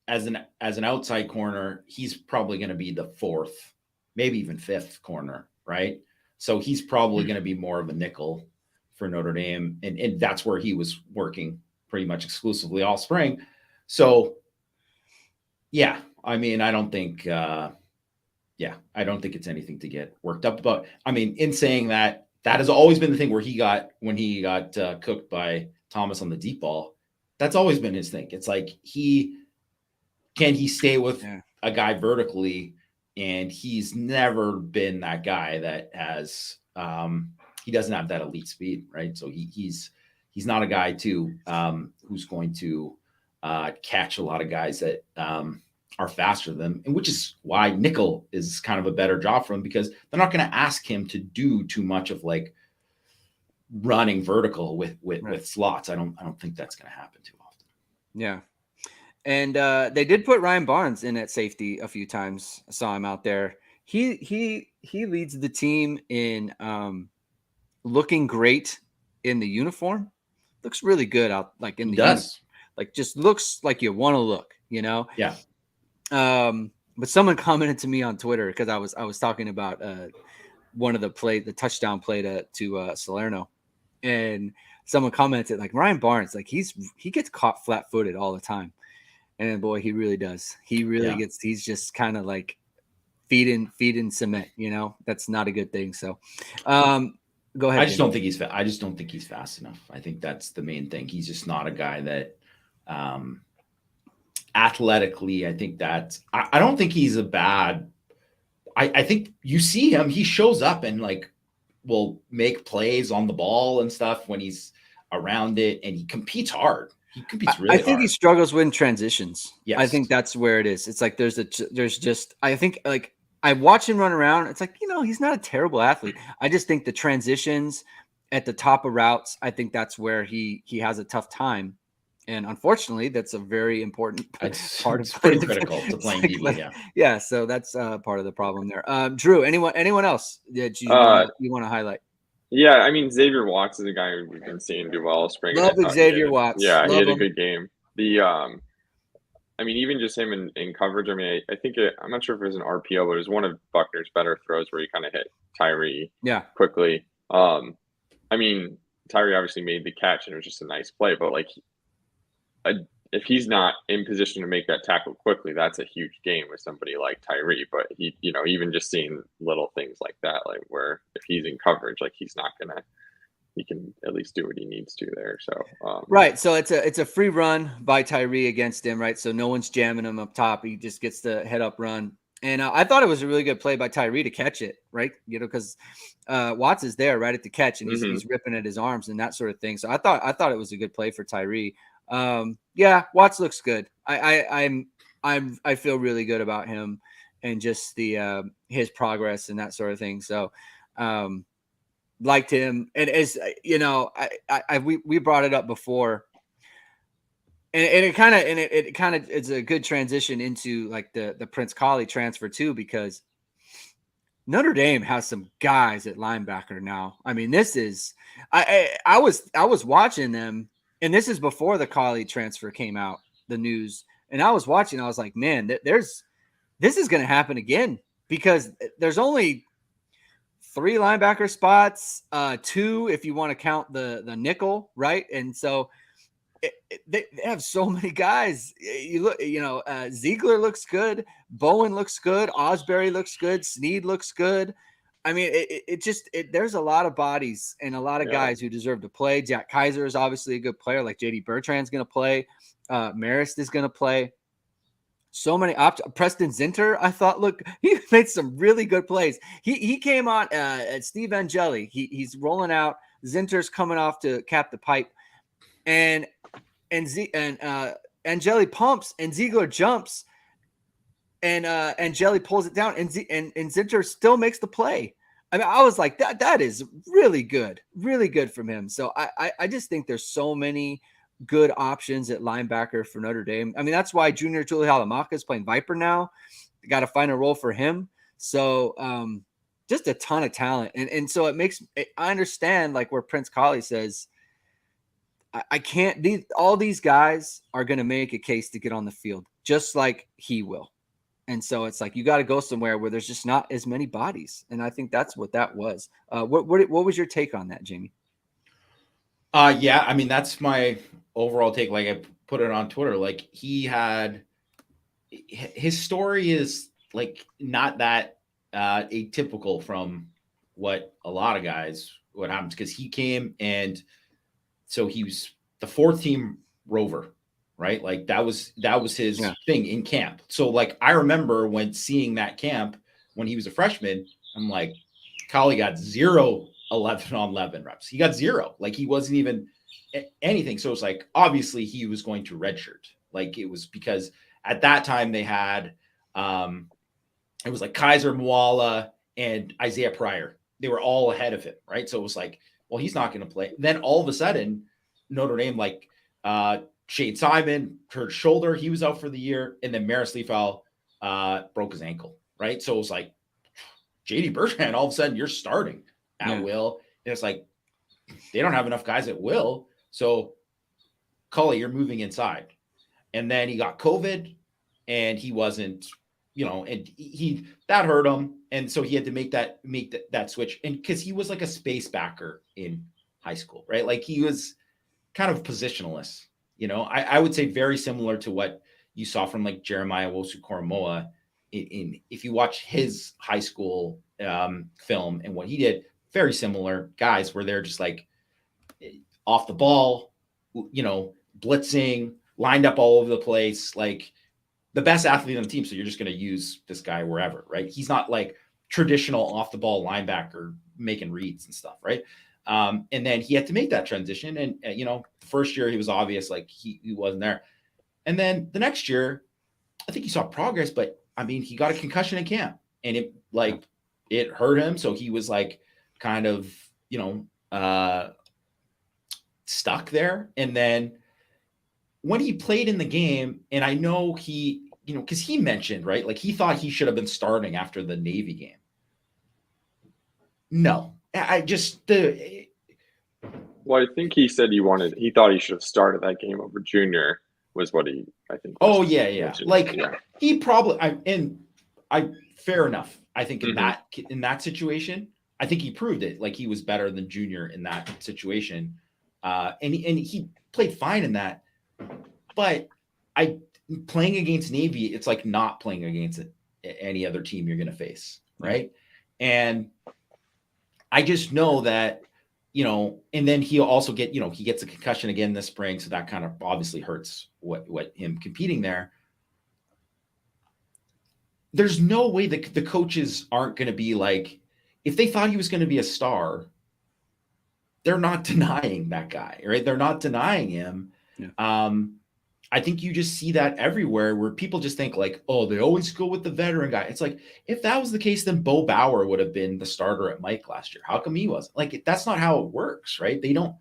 an outside corner, he's probably going to be the fourth, maybe even fifth corner, right? So he's probably going to be more of a nickel for Notre Dame, and that's where he was working pretty much exclusively all spring. So, yeah, I mean, I don't think it's anything to get worked up about. I mean, in saying that, that has always been the thing where he got cooked by Thomas on the deep ball. That's always been his thing. It's can he stay with a guy vertically? And he's never been that guy that has he doesn't have that elite speed, right? So he's not a guy too who's going to catch a lot of guys that are faster than him, and which is why nickel is kind of a better job for him, because they're not going to ask him to do too much of running vertical with slots. I don't think that's going to happen too often. Yeah. And they did put Ryan Barnes in at safety a few times. I saw him out there. He leads the team in looking great in the uniform. Looks really good out in the uniform. Just looks like you want to look, Yeah. But someone commented to me on Twitter because I was talking about one of the touchdown play to Salerno, and someone commented Ryan Barnes, he gets caught flat-footed all the time. And boy, he really does. He really gets, he's just kind of feet in cement. That's not a good thing. So, go ahead. I just don't think he's I just don't think he's fast enough. I think that's the main thing. He's just not a guy that athletically, I think that's I don't think he's a bad. I think you see him, he shows up and like will make plays on the ball and stuff when he's around it, and he competes hard. He competes really hard. I think he struggles with transitions. Yes. I think that's where it is. It's like there's just I think like I watch him run around. It's like, he's not a terrible athlete. I just think the transitions at the top of routes, I think that's where he has a tough time. And unfortunately, that's a very important part of pretty critical to playing DB. Yeah. So that's part of the problem there. Drew, anyone else that you want to highlight? Yeah, I mean, Xavier Watts is a guy we've been seeing do well spring. Love Xavier Watts. Yeah, he had a good game. I mean, even just him in coverage. I mean, I think I'm not sure if it was an RPO, but it was one of Buckner's better throws where he kind of hit Tyree quickly. I mean, Tyree obviously made the catch and it was just a nice play, but like, if he's not in position to make that tackle quickly, that's a huge game with somebody like Tyree. But he, even just seeing little things like that, like where if he's in coverage, like he can at least do what he needs to there. So right. So it's a free run by Tyree against him, right? So no one's jamming him up top. He just gets the head up run. And I thought it was a really good play by Tyree to catch it, right? Because Watts is there right at the catch, and he's ripping at his arms and that sort of thing. So I thought it was a good play for Tyree. Watts looks good. I feel really good about him and just his progress and that sort of thing. So liked him, and as we brought it up before, and it kind of it's a good transition into like the Prince Kollie transfer too, because Notre Dame has some guys at linebacker now. I mean, this is I was watching them. And this is before the Kollie transfer came out, the news. And I was watching, I was like, man, this is going to happen again, because there's only 3 linebacker spots, 2 if you want to count the nickel, right? And so they have so many guys. You look, Ziegler looks good, Bowen looks good, Osbury looks good, Snead looks good. I mean, there's a lot of bodies and a lot of guys who deserve to play. Jack Kaiser is obviously a good player. Like JD Bertrand's going to play. Marist is going to play. So many options. Preston Zinter, I thought, he made some really good plays. He came on at Steve Angeli. He's rolling out. Zinter's coming off to cap the pipe, and Angeli pumps and Ziegler jumps. And Angeli pulls it down, and Zinter still makes the play. I mean, I was like, that is really good from him. So I just think there's so many good options at linebacker for Notre Dame. I mean, that's why Junior Tuihalamaka is playing Viper now. You got to find a role for him. So just a ton of talent, and so I understand like where Prince Kollie says, I can't. All these guys are going to make a case to get on the field, just like he will. And so it's like you got to go somewhere where there's just not as many bodies, and I think that's what that was. What was your take on that, Jamie? Yeah, I mean that's my overall take. Like I put it on Twitter. Like his story is like not that atypical from what a lot of guys what happens, because he came and so he was the 4th team rover. Right. Like that was his thing in camp. So like, I remember when seeing that camp when he was a freshman, I'm like, Kollie got 0 11 on 11 reps. He got 0. Like he wasn't even anything. So it's like, obviously he was going to redshirt. Like it was because at that time they had, it was like Kaiser, Moala, and Isaiah Pryor. They were all ahead of him. Right. So it was like, well, he's not going to play. Then all of a sudden Notre Dame, like, Shade Simon hurt his shoulder. He was out for the year. And then Maris Leafau broke his ankle. Right. So it was like JD Bertrand, all of a sudden you're starting at will. And it's like, they don't have enough guys at will. So Kollie, you're moving inside. And then he got COVID and he wasn't, and that hurt him. And so he had to make that switch. And because he was like a space backer in high school, right? Like he was kind of positionless. I would say very similar to what you saw from like Jeremiah Wosu-Koromoa if you watch his high school film and what he did, very similar guys where they're just like off the ball, blitzing, lined up all over the place, like the best athlete on the team. So you're just going to use this guy wherever, right? He's not like traditional off the ball linebacker making reads and stuff, right? And then he had to make that transition. And, the first year he was obvious, like he wasn't there. And then the next year, I think he saw progress, but I mean, he got a concussion in camp and it hurt him. So he was like kind of, stuck there. And then when he played in the game, and I know he, because he mentioned, right, like he thought he should have been starting after the Navy game. No, I think he said he thought he should have started that game over junior was what I think. Oh yeah. Like he probably, fair enough. I think in that situation, I think he proved it. Like he was better than junior in that situation. And he played fine in that, but playing against Navy, it's like not playing against any other team you're going to face. Right. And I just know that, and then he'll also get, he gets a concussion again this spring. So that kind of obviously hurts what him competing there. There's no way that the coaches aren't going to be like, if they thought he was going to be a star, they're not denying that guy, right? They're not denying him. Yeah. I think you just see that everywhere where people just think like, oh, they always go with the veteran guy. It's like, if that was the case, then Bo Bauer would have been the starter at Mike last year. How come he wasn't? Like, that's not how it works, right? They don't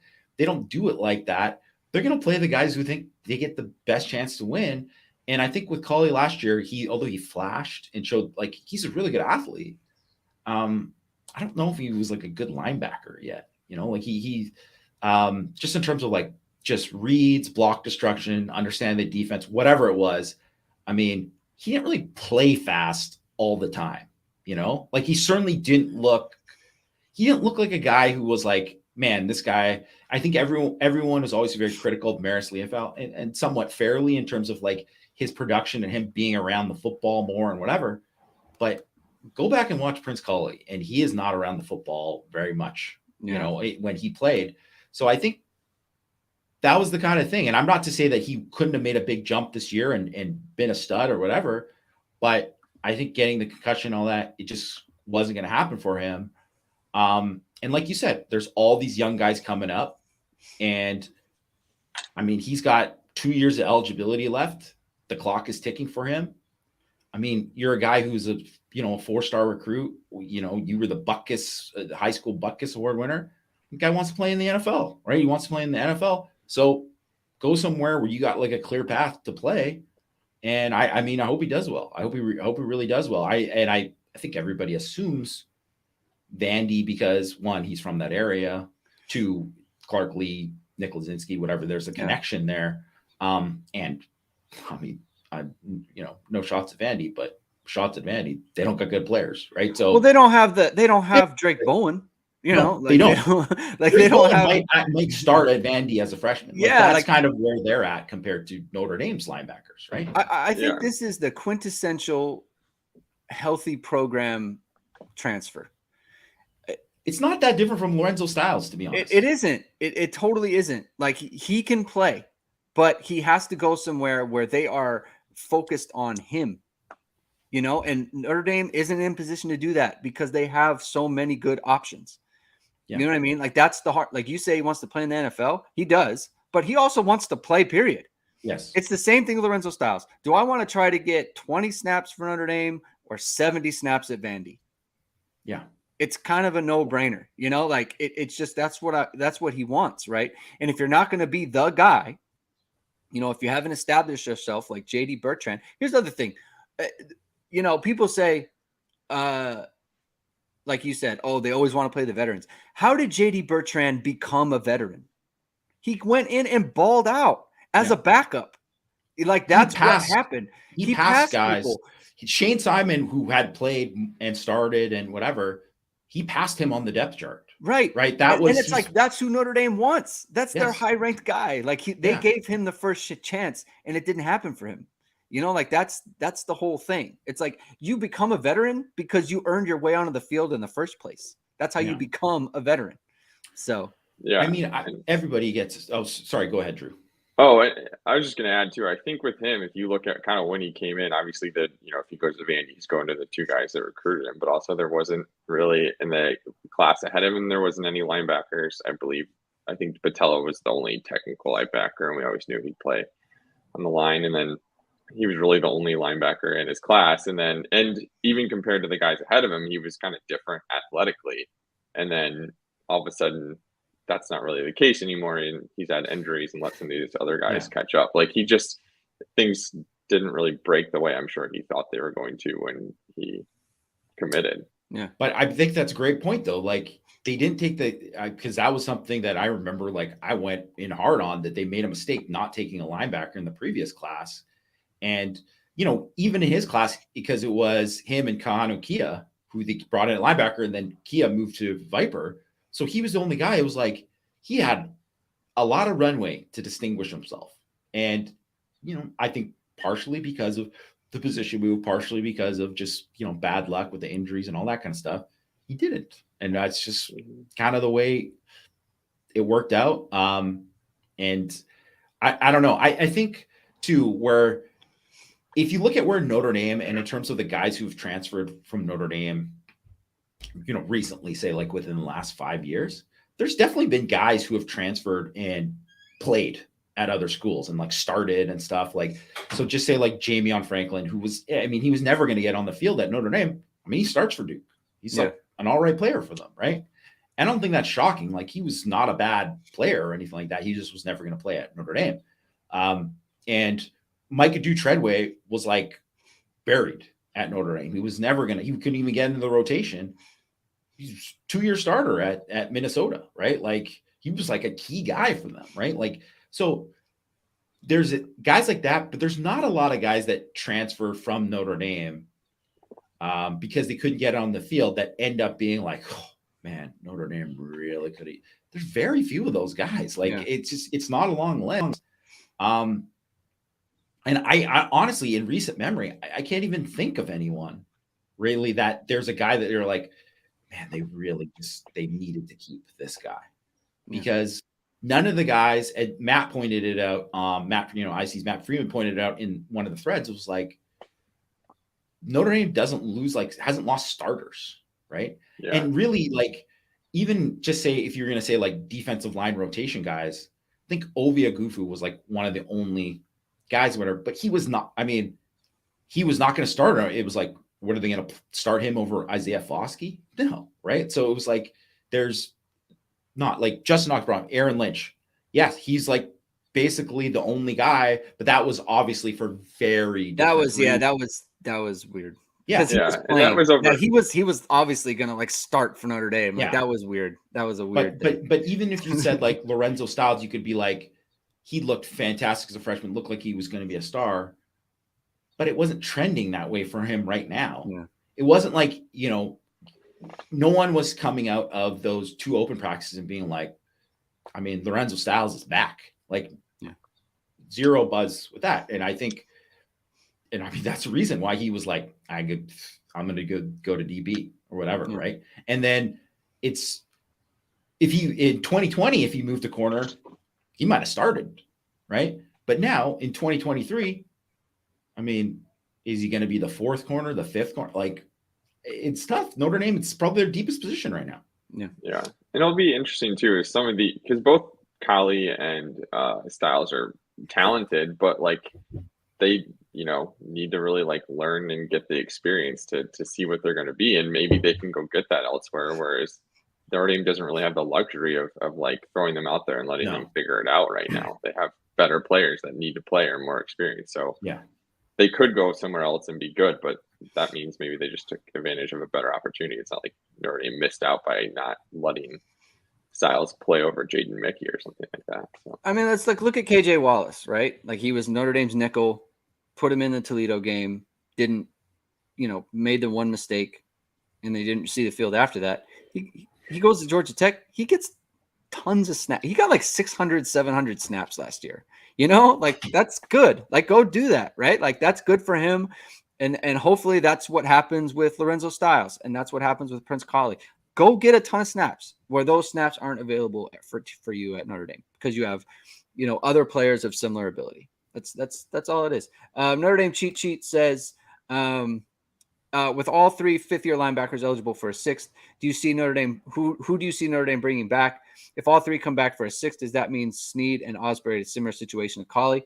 do it like that. They're going to play the guys who think they get the best chance to win. And I think with Kollie last year, although he flashed and showed like he's a really good athlete, I don't know if he was like a good linebacker yet. Like he just in terms of like just reads, block destruction, understand the defense, whatever it was. I mean, he didn't really play fast all the time, like he certainly didn't look like a guy who was like, man, this guy, I think everyone was always very critical of Maris Liefeld and somewhat fairly in terms of like his production and him being around the football more and whatever. But go back and watch Prince Kollie, and he is not around the football very much, when he played. So I think that was the kind of thing. And I'm not to say that he couldn't have made a big jump this year and been a stud or whatever, but I think getting the concussion, all that, it just wasn't going to happen for him. And like you said, there's all these young guys coming up, and I mean, he's got 2 years of eligibility left. The clock is ticking for him. I mean, you're a guy who's a 4-star recruit. You were the Butkus, high school Butkus Award winner. The guy wants to play in the NFL, right? He wants to play in the NFL. So go somewhere where you got like a clear path to play. And I mean, I hope he does well. I hope he really does well. I think everybody assumes Vandy because 1, he's from that area. 2, Clark Lee, Nick Lazinski, whatever. There's a connection there. And I mean, no shots at Vandy, but shots at Vandy, they don't got good players, right? So well, they don't have Drake Bowen. They don't might start at Vandy as a freshman. That's kind of where they're at compared to Notre Dame's linebackers, right? I think this is the quintessential healthy program transfer. It's not that different from Lorenzo Styles, to be honest. It isn't. It totally isn't. Like he can play, but he has to go somewhere where they are focused on him. And Notre Dame isn't in position to do that because they have so many good options. Yeah. You know what I mean? Like that's the heart. Like you say, he wants to play in the NFL. He does, but he also wants to play, period. Yes. It's the same thing with Lorenzo Styles. Do I want to try to get 20 snaps for Notre Dame or 70 snaps at Vandy? Yeah. It's kind of a no-brainer, like it's just, that's what he wants. Right. And if you're not going to be the guy, if you haven't established yourself like JD Bertrand, here's the other thing. People say, like you said, oh, they always want to play the veterans. How did JD Bertrand become a veteran? He went in and balled out as a backup. Like that's what happened. He passed guys. People. Shane Simon, who had played and started and whatever, he passed him on the depth chart. Right. That was, and it's like, that's who Notre Dame wants. That's their high ranked guy. Like they gave him the first chance and it didn't happen for him. You know, like that's the whole thing. It's like you become a veteran because you earned your way onto the field in the first place. That's how you become a veteran. So, yeah, I mean, everybody gets. Oh, sorry. Go ahead, Drew. Oh, I was just going to add too. I think with him, if you look at kind of when he came in, obviously if he goes to Vandy, he's going to the two guys that recruited him. But also there wasn't really in the class ahead of him. There wasn't any linebackers. I think Patella was the only technical linebacker, and we always knew he'd play on the line. And then he was really the only linebacker in his class. And even compared to the guys ahead of him, he was kind of different athletically. And then all of a sudden, that's not really the case anymore, and he's had injuries and let some of these other guys catch up. Like things didn't really break the way I'm sure he thought they were going to when he committed. Yeah, but I think that's a great point though. Like they didn't take because that was something that I remember. Like I went in hard on that they made a mistake not taking a linebacker in the previous class, and even in his class because it was him and Kahanu Kia who they brought in a linebacker, and then Kia moved to Viper. So he was the only guy. It was like he had a lot of runway to distinguish himself. And, I think partially because of the position move, partially because of just, bad luck with the injuries and all that kind of stuff, he didn't. And that's just kind of the way it worked out. And I don't know. I think, too, where if you look at where Notre Dame and in terms of the guys who've transferred from Notre Dame, recently, say like within the last 5 years, there's definitely been guys who have transferred and played at other schools and like started and stuff like, so just say like Jamion Franklin, who was, he was never going to get on the field at Notre Dame. He starts for Duke. He's like an all right player for them. Right. I don't think that's shocking. Like he was not a bad player or anything like that. He just was never going to play at Notre Dame. And Micah Treadway was like buried at Notre Dame. He was never he couldn't even get into the rotation. He's a 2-year starter at Minnesota, right? Like he was like a key guy for them, right? Like, so there's guys like that, but there's not a lot of guys that transfer from Notre Dame because they couldn't get on the field that end up being like, oh man, Notre Dame really could have. There's very few of those guys. Like it's not a long list. And I honestly, in recent memory, I can't even think of anyone really that there's a guy that they're like, man, they really they needed to keep this guy because none of the guys, and Matt pointed it out. IC's Matt Freeman pointed it out in one of the threads. It was like Notre Dame hasn't lost starters, right? Yeah. And really, like, even just say if you're going to say like defensive line rotation guys, I think Ovia Gufu was like one of the only guys, whatever. But he was not. He was not going to start. It was like, what are they going to start him over Isaiah Foskey? No, right? So it was like, there's not like Justin Oxbrown, Aaron Lynch. Yes, he's like basically the only guy, but that was obviously for very different reasons. That was weird. Yeah, that was over. He was obviously going to like start for Notre Dame. Like that was weird. That was a weird thing. But even if you said like Lorenzo Styles, you could be like, he looked fantastic as a freshman, looked like he was going to be a star. But it wasn't trending that way for him right now. Yeah. It wasn't like, no one was coming out of those 2 open practices and being like, Lorenzo Styles is back. Like, zero buzz with that. And I think, that's the reason why he was like, I'm going to go to DB or whatever, right? And then in 2020, if he moved to corner, he might have started, right? But now in 2023, is he going to be the 4th corner, the 5th corner? Like, it's tough. Notre Dame, it's probably their deepest position right now. Yeah. And it'll be interesting too, is because both Kollie and Styles are talented, but like they, need to really like learn and get the experience to see what they're going to be. And maybe they can go get that elsewhere. Whereas Notre Dame doesn't really have the luxury of like throwing them out there and letting them figure it out right now. They have better players that need to play or more experience. So they could go somewhere else and be good, but that means maybe they just took advantage of a better opportunity. It's not like Notre Dame missed out by not letting Styles play over Jaden Mickey or something like that. So. Let's look at KJ Wallace, right? Like he was Notre Dame's nickel, put him in the Toledo game, didn't, made the one mistake, and they didn't see the field after that. He goes to Georgia Tech. He gets tons of snaps. He got like 600, 700 snaps last year. Like that's good. Like go do that, right? Like that's good for him. And hopefully that's what happens with Lorenzo Styles, and that's what happens with Prince Kollie. Go get a ton of snaps where those snaps aren't available for you at Notre Dame because you have, other players of similar ability. That's all it is. Notre Dame cheat sheet says, with all 3 fifth-year linebackers eligible for a 6th, do you see Notre Dame? Who do you see Notre Dame bringing back? If all 3 come back for a 6th, does that mean Snead and Osbury, a similar situation to Kollie?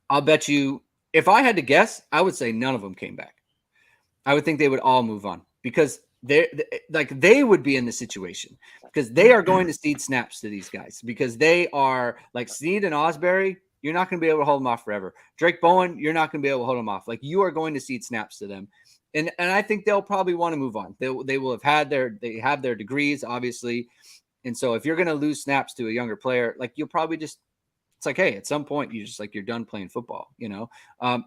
I'll bet you, if I had to guess, I would say none of them came back. I would think they would all move on because they would be in the situation because they are going to cede snaps to these guys because they are like Snead and Osbury. You're not going to be able to hold them off forever. Drake Bowen, you're not going to be able to hold them off. Like you are going to cede snaps to them. And I think they'll probably want to move on. They will have had they have their degrees, obviously. And so if you're going to lose snaps to a younger player, like you'll probably just, it's like, hey, at some point you just like, you're done playing football,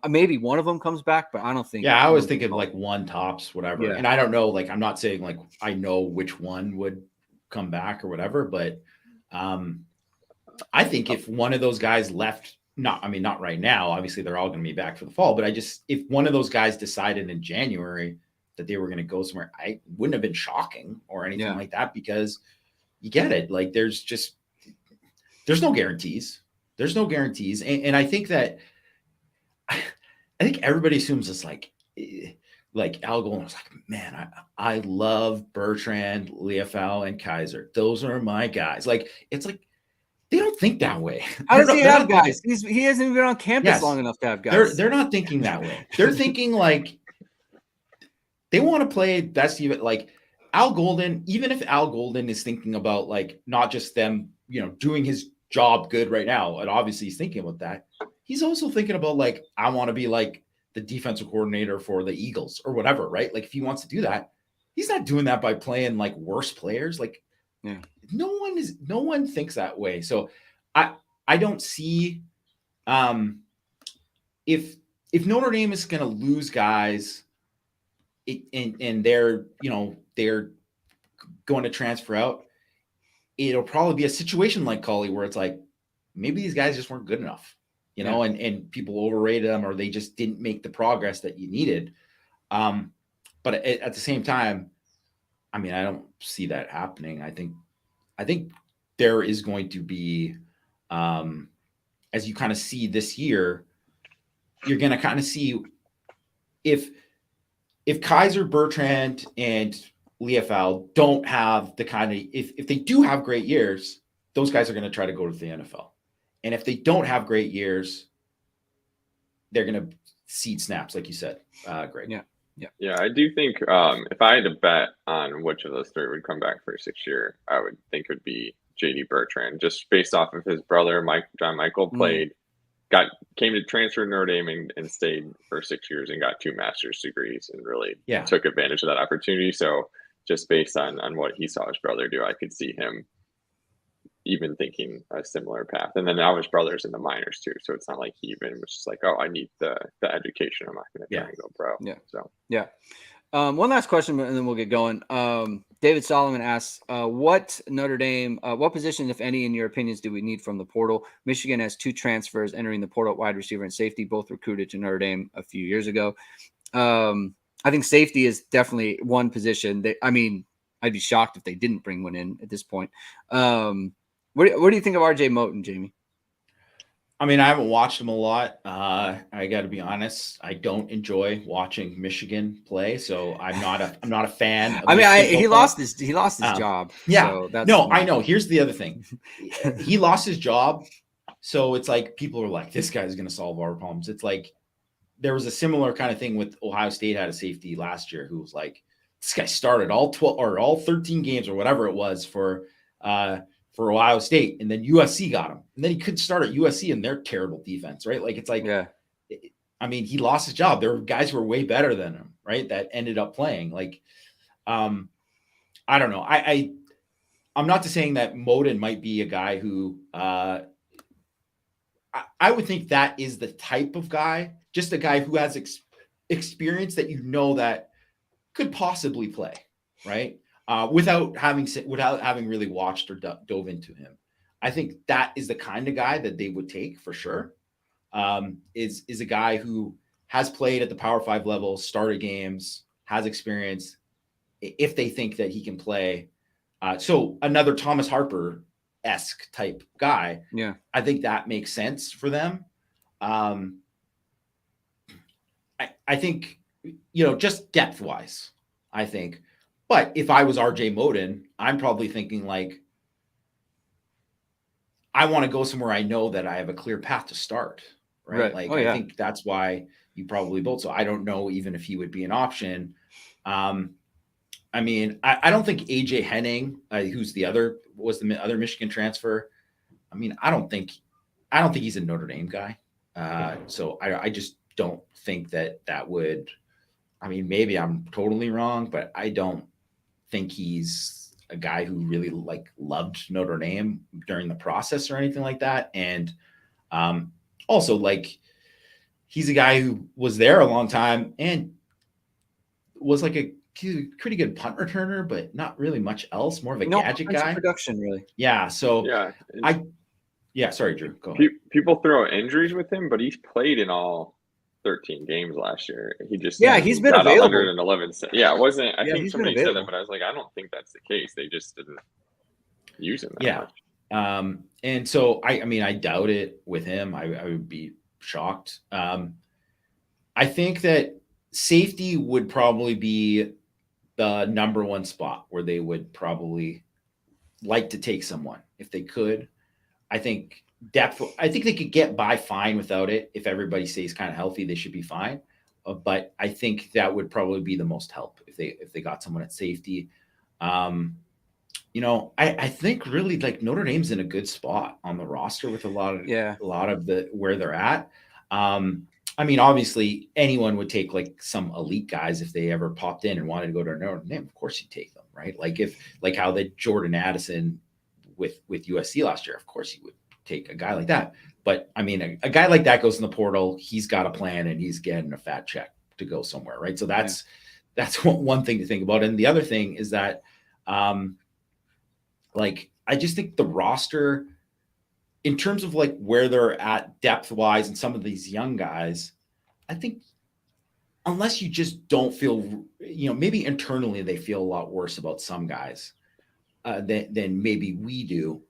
maybe one of them comes back, but I don't think. Yeah. I was thinking like one tops, whatever. Yeah. And I don't know, like, I'm not saying like, I know which one would come back or whatever, but I think if one of those guys left, not right now, obviously they're all going to be back for the fall, but if one of those guys decided in January that they were going to go somewhere, I wouldn't have been shocking or anything like that because you get it. Like there's no guarantees. There's no guarantees. And I think that, I think everybody assumes it's like Al Golden was like, man, I love Bertrand, Leofau, and Kaiser. Those are my guys. Like, it's like, they don't think that way. How does he have guys? He hasn't even been on campus long enough to have guys. They're not thinking that way. They're thinking like they want to play best even like Al Golden, even if Al Golden is thinking about like not just them, doing his job good right now, and obviously he's thinking about that. He's also thinking about like, I want to be like the defensive coordinator for the Eagles or whatever, right? Like if he wants to do that, he's not doing that by playing like worse players. Like no one thinks that way. So I don't see if Notre Dame is going to lose guys and they're going to transfer out, it'll probably be a situation like Kollie where it's like, maybe these guys just weren't good enough, and people overrated them or they just didn't make the progress that you needed. But at the same time, I mean, I don't see that happening. I think there is going to be, as you kind of see this year, you're going to kind of see if Kaiser, Bertrand, and Leofau don't have the kind of, if they do have great years, those guys are going to try to go to the NFL. And if they don't have great years, they're going to cede snaps, like you said, Greg. Yeah, I do think if I had to bet on which of those 3 would come back for a 6th year, I would think it would be JD Bertrand, just based off of his brother, John Michael, came to transfer to Notre Dame and stayed for 6 years and got 2 master's degrees and really took advantage of that opportunity. So just based on what he saw his brother do, I could see him even thinking a similar path. And then now his brother's in the minors too. So it's not like he even was just like, oh, I need the education. I'm not going to try and go pro. One last question and then we'll get going. David Solomon asks, what position, if any, in your opinions, do we need from the portal? Michigan has 2 transfers entering the portal, wide receiver and safety, both recruited to Notre Dame a few years ago. I think safety is definitely one position. I'd be shocked if they didn't bring one in at this point. What do you think of RJ Moten, Jamie? I mean, I haven't watched him a lot. I got to be honest. I don't enjoy watching Michigan play, so I'm not a fan. He lost his job. Yeah, so I know. Here's the other thing. He lost his job, so it's like people are like, "This guy's going to solve our problems." It's like there was a similar kind of thing with Ohio State had a safety last year who was like, "This guy started all 12 or all 13 games or whatever it was for Ohio State, and then USC got him, and then he couldn't start at USC and their terrible defense, right? Like it's like, I mean, he lost his job. There were guys who were way better than him, right? That ended up playing. Like, I don't know. I'm not saying that Moten might be a guy who I would think that is the type of guy, just a guy who has experience that that could possibly play, right? without having really watched or dove into him. I think that is the kind of guy that they would take for sure. Is a guy who has played at the Power 5 level, started games, has experience, if they think that he can play. So another Thomas Harper-esque type guy. Yeah. I think that makes sense for them. I think, just depth-wise, I think. But if I was RJ Moden, I'm probably thinking like, I want to go somewhere I know that I have a clear path to start, right? Like, I think that's why you probably both. So I don't know even if he would be an option. I mean, I don't think AJ Henning, who's the other Michigan transfer. I mean, I don't think he's a Notre Dame guy. So I just don't think that would. I mean, maybe I'm totally wrong, but I don't think he's a guy who really loved Notre Dame during the process or anything like that. And also, he's a guy who was there a long time and was like a pretty good punt returner, but not really much else. More of a gadget guy. Production, really. Yeah. So sorry, Drew. Go ahead. People throw injuries with him, but he's played in all 13 games last year. He just he's been available. 111. Yeah, it wasn't. I think somebody said that, but I was like, I don't think that's the case. They just didn't use him that much. And so I doubt it with him. I would be shocked. I think that safety would probably be the number one spot where they would probably like to take someone if they could. I think depth, I think they could get by fine without it. If everybody stays kind of healthy, they should be fine. But I think that would probably be the most help if they got someone at safety. I think really Notre Dame's in a good spot on the roster with a lot of the where they're at. I mean, obviously anyone would take some elite guys if they ever popped in and wanted to go to Notre Dame. Of course you take them, right? How the Jordan Addison with USC last year, of course you would take a guy like that. But I mean, a guy like that goes in the portal, he's got a plan and he's getting a fat check to go somewhere, right? So that's one thing to think about. And the other thing is that, I just think the roster, in terms of where they're at depth wise and some of these young guys, I think unless you just don't feel, maybe internally they feel a lot worse about some guys than maybe we do.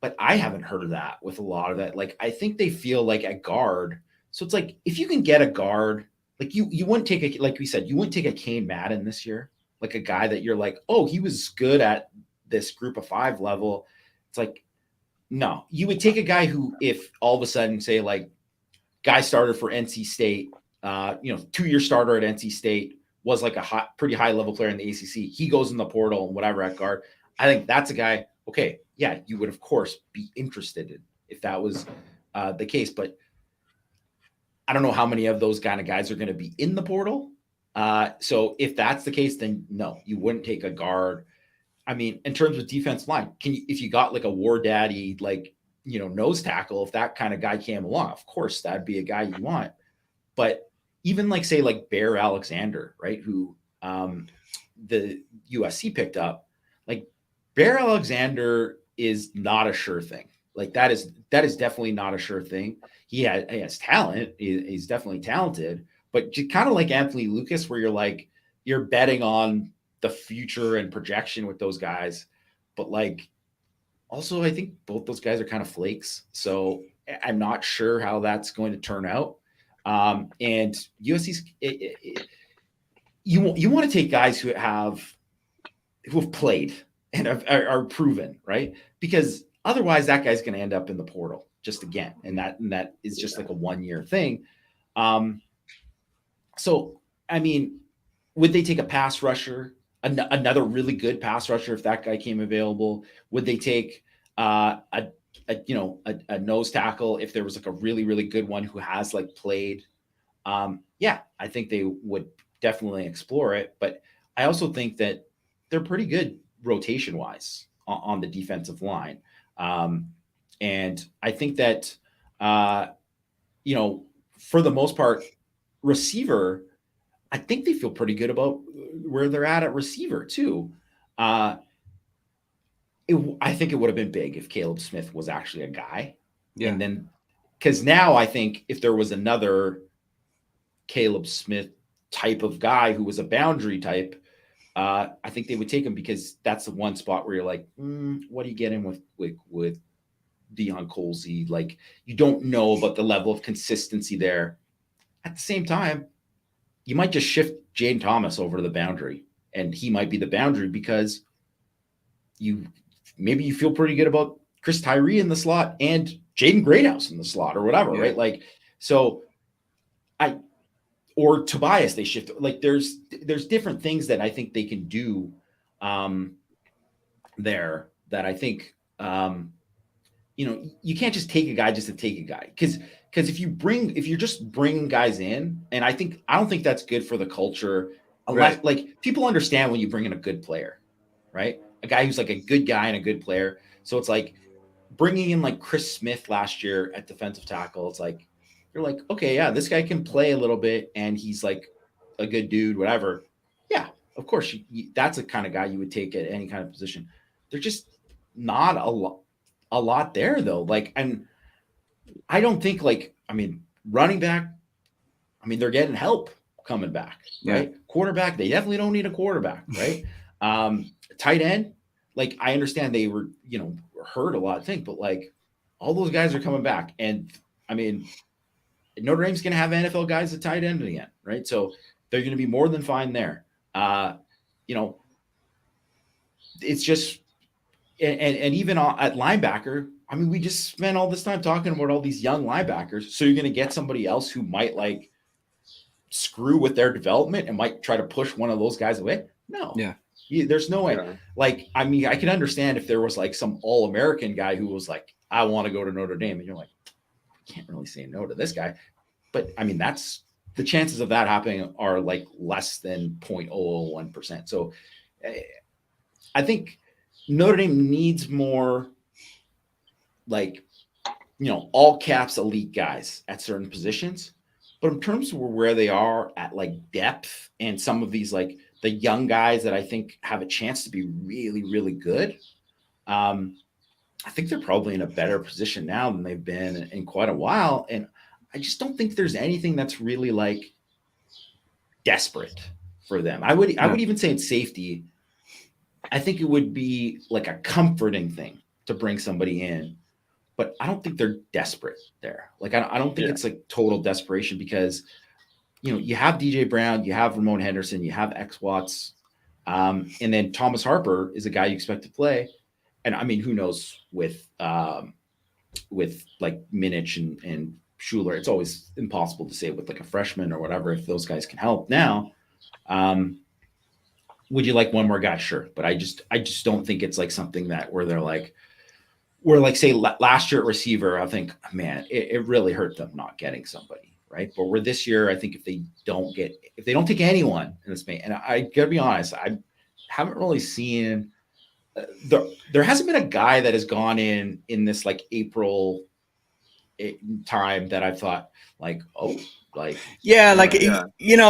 But I haven't heard of that with a lot of that. I think they feel at guard. So it's if you can get a guard, you wouldn't take like we said, you wouldn't take a Kane Madden this year, a guy that you're oh, he was good at this group of 5 level. It's no, you would take a guy who, if all of a sudden, say, guy started for NC State, 2-year starter at NC State, was a pretty high level player in the ACC. He goes in the portal and whatever at guard. I think that's a guy. Okay, yeah, you would of course be interested in if that was the case. But I don't know how many of those kind of guys are going to be in the portal. So if that's the case, then no, you wouldn't take a guard. I mean, in terms of defense line, if you got a war daddy, nose tackle, if that kind of guy came along, of course, that'd be a guy you want. But even say Bear Alexander, right, who the USC picked up, Bear Alexander is not a sure thing. That is definitely not a sure thing. He has talent. He's definitely talented, but kind of like Anthony Lucas, where you're betting on the future and projection with those guys. But also I think both those guys are kind of flakes. So I'm not sure how that's going to turn out. And USC's, you want to take guys who have played and are proven, right? Because otherwise that guy's going to end up in the portal just again. And that is just a 1-year thing. So, I mean, would they take a pass rusher, another really good pass rusher if that guy came available? Would they take a nose tackle if there was a really, really good one who has played? Yeah, I think they would definitely explore it. But I also think that they're pretty good rotation wise on the defensive line. And I think that, for the most part, receiver, I think they feel pretty good about where they're at receiver too. I think it would have been big if Caleb Smith was actually a guy. Yeah. And then, because now I think if there was another Caleb Smith type of guy who was a boundary type, I think they would take him, because that's the one spot where you're like, what do you get in with Dion Colsey? Like, you don't know about the level of consistency there. At the same time, you might just shift Jane Thomas over to the boundary, and he might be the boundary because maybe you feel pretty good about Chris Tyree in the slot and Jaden Greathouse in the slot or whatever, right? Like, so or Tobias, they shift. Like, there's different things that I think they can do there that I think, you can't just take a guy just to take a guy. Because if you're just bringing guys in, and I don't think that's good for the culture, unless like people understand when you bring in a good player, right? A guy who's like a good guy and a good player. So it's like bringing in like Chris Smith last year at defensive tackle. It's like, you're like, okay, yeah, this guy can play a little bit and he's like a good dude, whatever. Yeah, of course, that's the kind of guy you would take at any kind of position. They're just not a lot there though. Like, and I don't think running back, they're getting help coming back, right? Quarterback, they definitely don't need a quarterback, right? Tight end, like, I understand they were, hurt a lot, I think, but like all those guys are coming back. And Notre Dame's going to have NFL guys at tight end again, right? So they're going to be more than fine there. It's just, and even at linebacker, we just spent all this time talking about all these young linebackers. So you're going to get somebody else who might like screw with their development and might try to push one of those guys away. No, there's no way. Yeah. Like, I can understand if there was like some All-American guy who was like, I want to go to Notre Dame. And you're like, can't really say no to this guy. But that's the chances of that happening are like less than 0.001%. So I think Notre Dame needs more like, all caps elite guys at certain positions. But in terms of where they are at like depth and some of these, like the young guys that I think have a chance to be really, really good, I think they're probably in a better position now than they've been in quite a while. And I just don't think there's anything that's really like desperate for them. I would even say it's safety. I think it would be like a comforting thing to bring somebody in, but I don't think they're desperate there. Like, I don't think it's like total desperation, because, you have DJ Brown, you have Ramon Henderson, you have X Watts, and then Thomas Harper is a guy you expect to play. And who knows with like Minich and Schuler, it's always impossible to say with like a freshman or whatever, if those guys can help now. Would you like one more guy? Sure. But I just don't think it's like something that where they're like, say last year at receiver, I think, man, it really hurt them not getting somebody, right? But where this year, I think if they don't take anyone in this main, and I gotta be honest, I haven't really seen there hasn't been a guy that has gone in this like April time that I thought like, oh, like,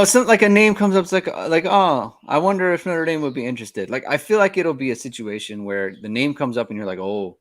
some like a name comes up, it's like, oh, I wonder if Notre Dame would be interested. Like, I feel like it'll be a situation where the name comes up and you're like, oh,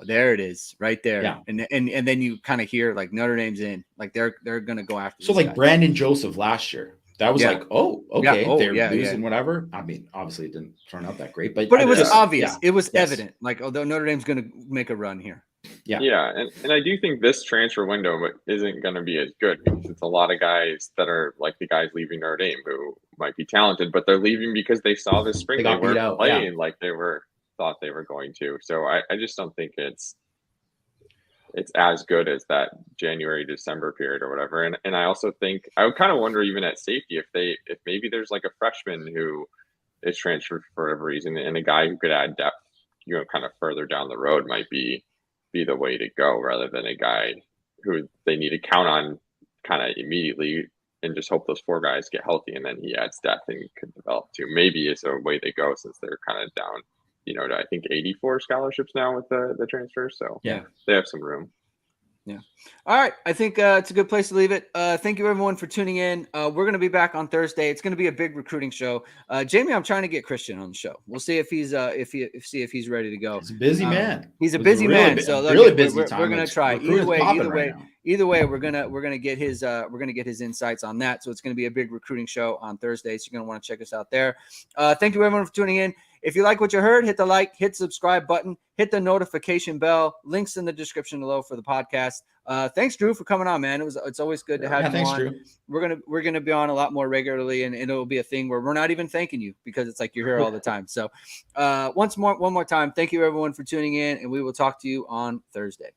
there it is, right there. Yeah. And then you kind of hear like Notre Dame's in, like they're gonna go after. So like guy. Brandon Joseph last year, that was like, oh, okay, they're losing whatever. Obviously it didn't turn out that great, but it was obvious. Yeah. It was evident. Like, although Notre Dame's gonna make a run here. Yeah, and I do think this transfer window isn't going to be as good, because it's a lot of guys that are like the guys leaving Notre Dame who might be talented, but they're leaving because they saw this spring they weren't playing like they thought they were going to. So I just don't think it's as good as that January, December period or whatever. And I also think I would kind of wonder even at safety if maybe there's like a freshman who is transferred for whatever reason, and a guy who could add depth, kind of further down the road might be the way to go, rather than a guy who they need to count on kind of immediately and just hope those four guys get healthy and then he adds depth and could develop too. Maybe it's a way they go, since they're kind of down, to I think 84 scholarships now with the transfers. So yeah, they have some room. Yeah. All right. I think it's a good place to leave it. Thank you everyone for tuning in. We're going to be back on Thursday. It's going to be a big recruiting show. Jamie, I'm trying to get Christian on the show. We'll see if he's if he's ready to go. He's a busy man. He's a busy man. So really busy. We're going to try either way. We're going to get his insights on that. So it's going to be a big recruiting show on Thursday. So you're going to want to check us out there. Thank you everyone for tuning in. If you like what you heard, hit the like, hit subscribe button, hit the notification bell. Links in the description below for the podcast. Thanks, Drew, for coming on, man. It's always good to have you thanks, on. Drew. We're gonna be on a lot more regularly, and it'll be a thing where we're not even thanking you because it's like you're here all the time. So one more time, thank you everyone for tuning in, and we will talk to you on Thursday.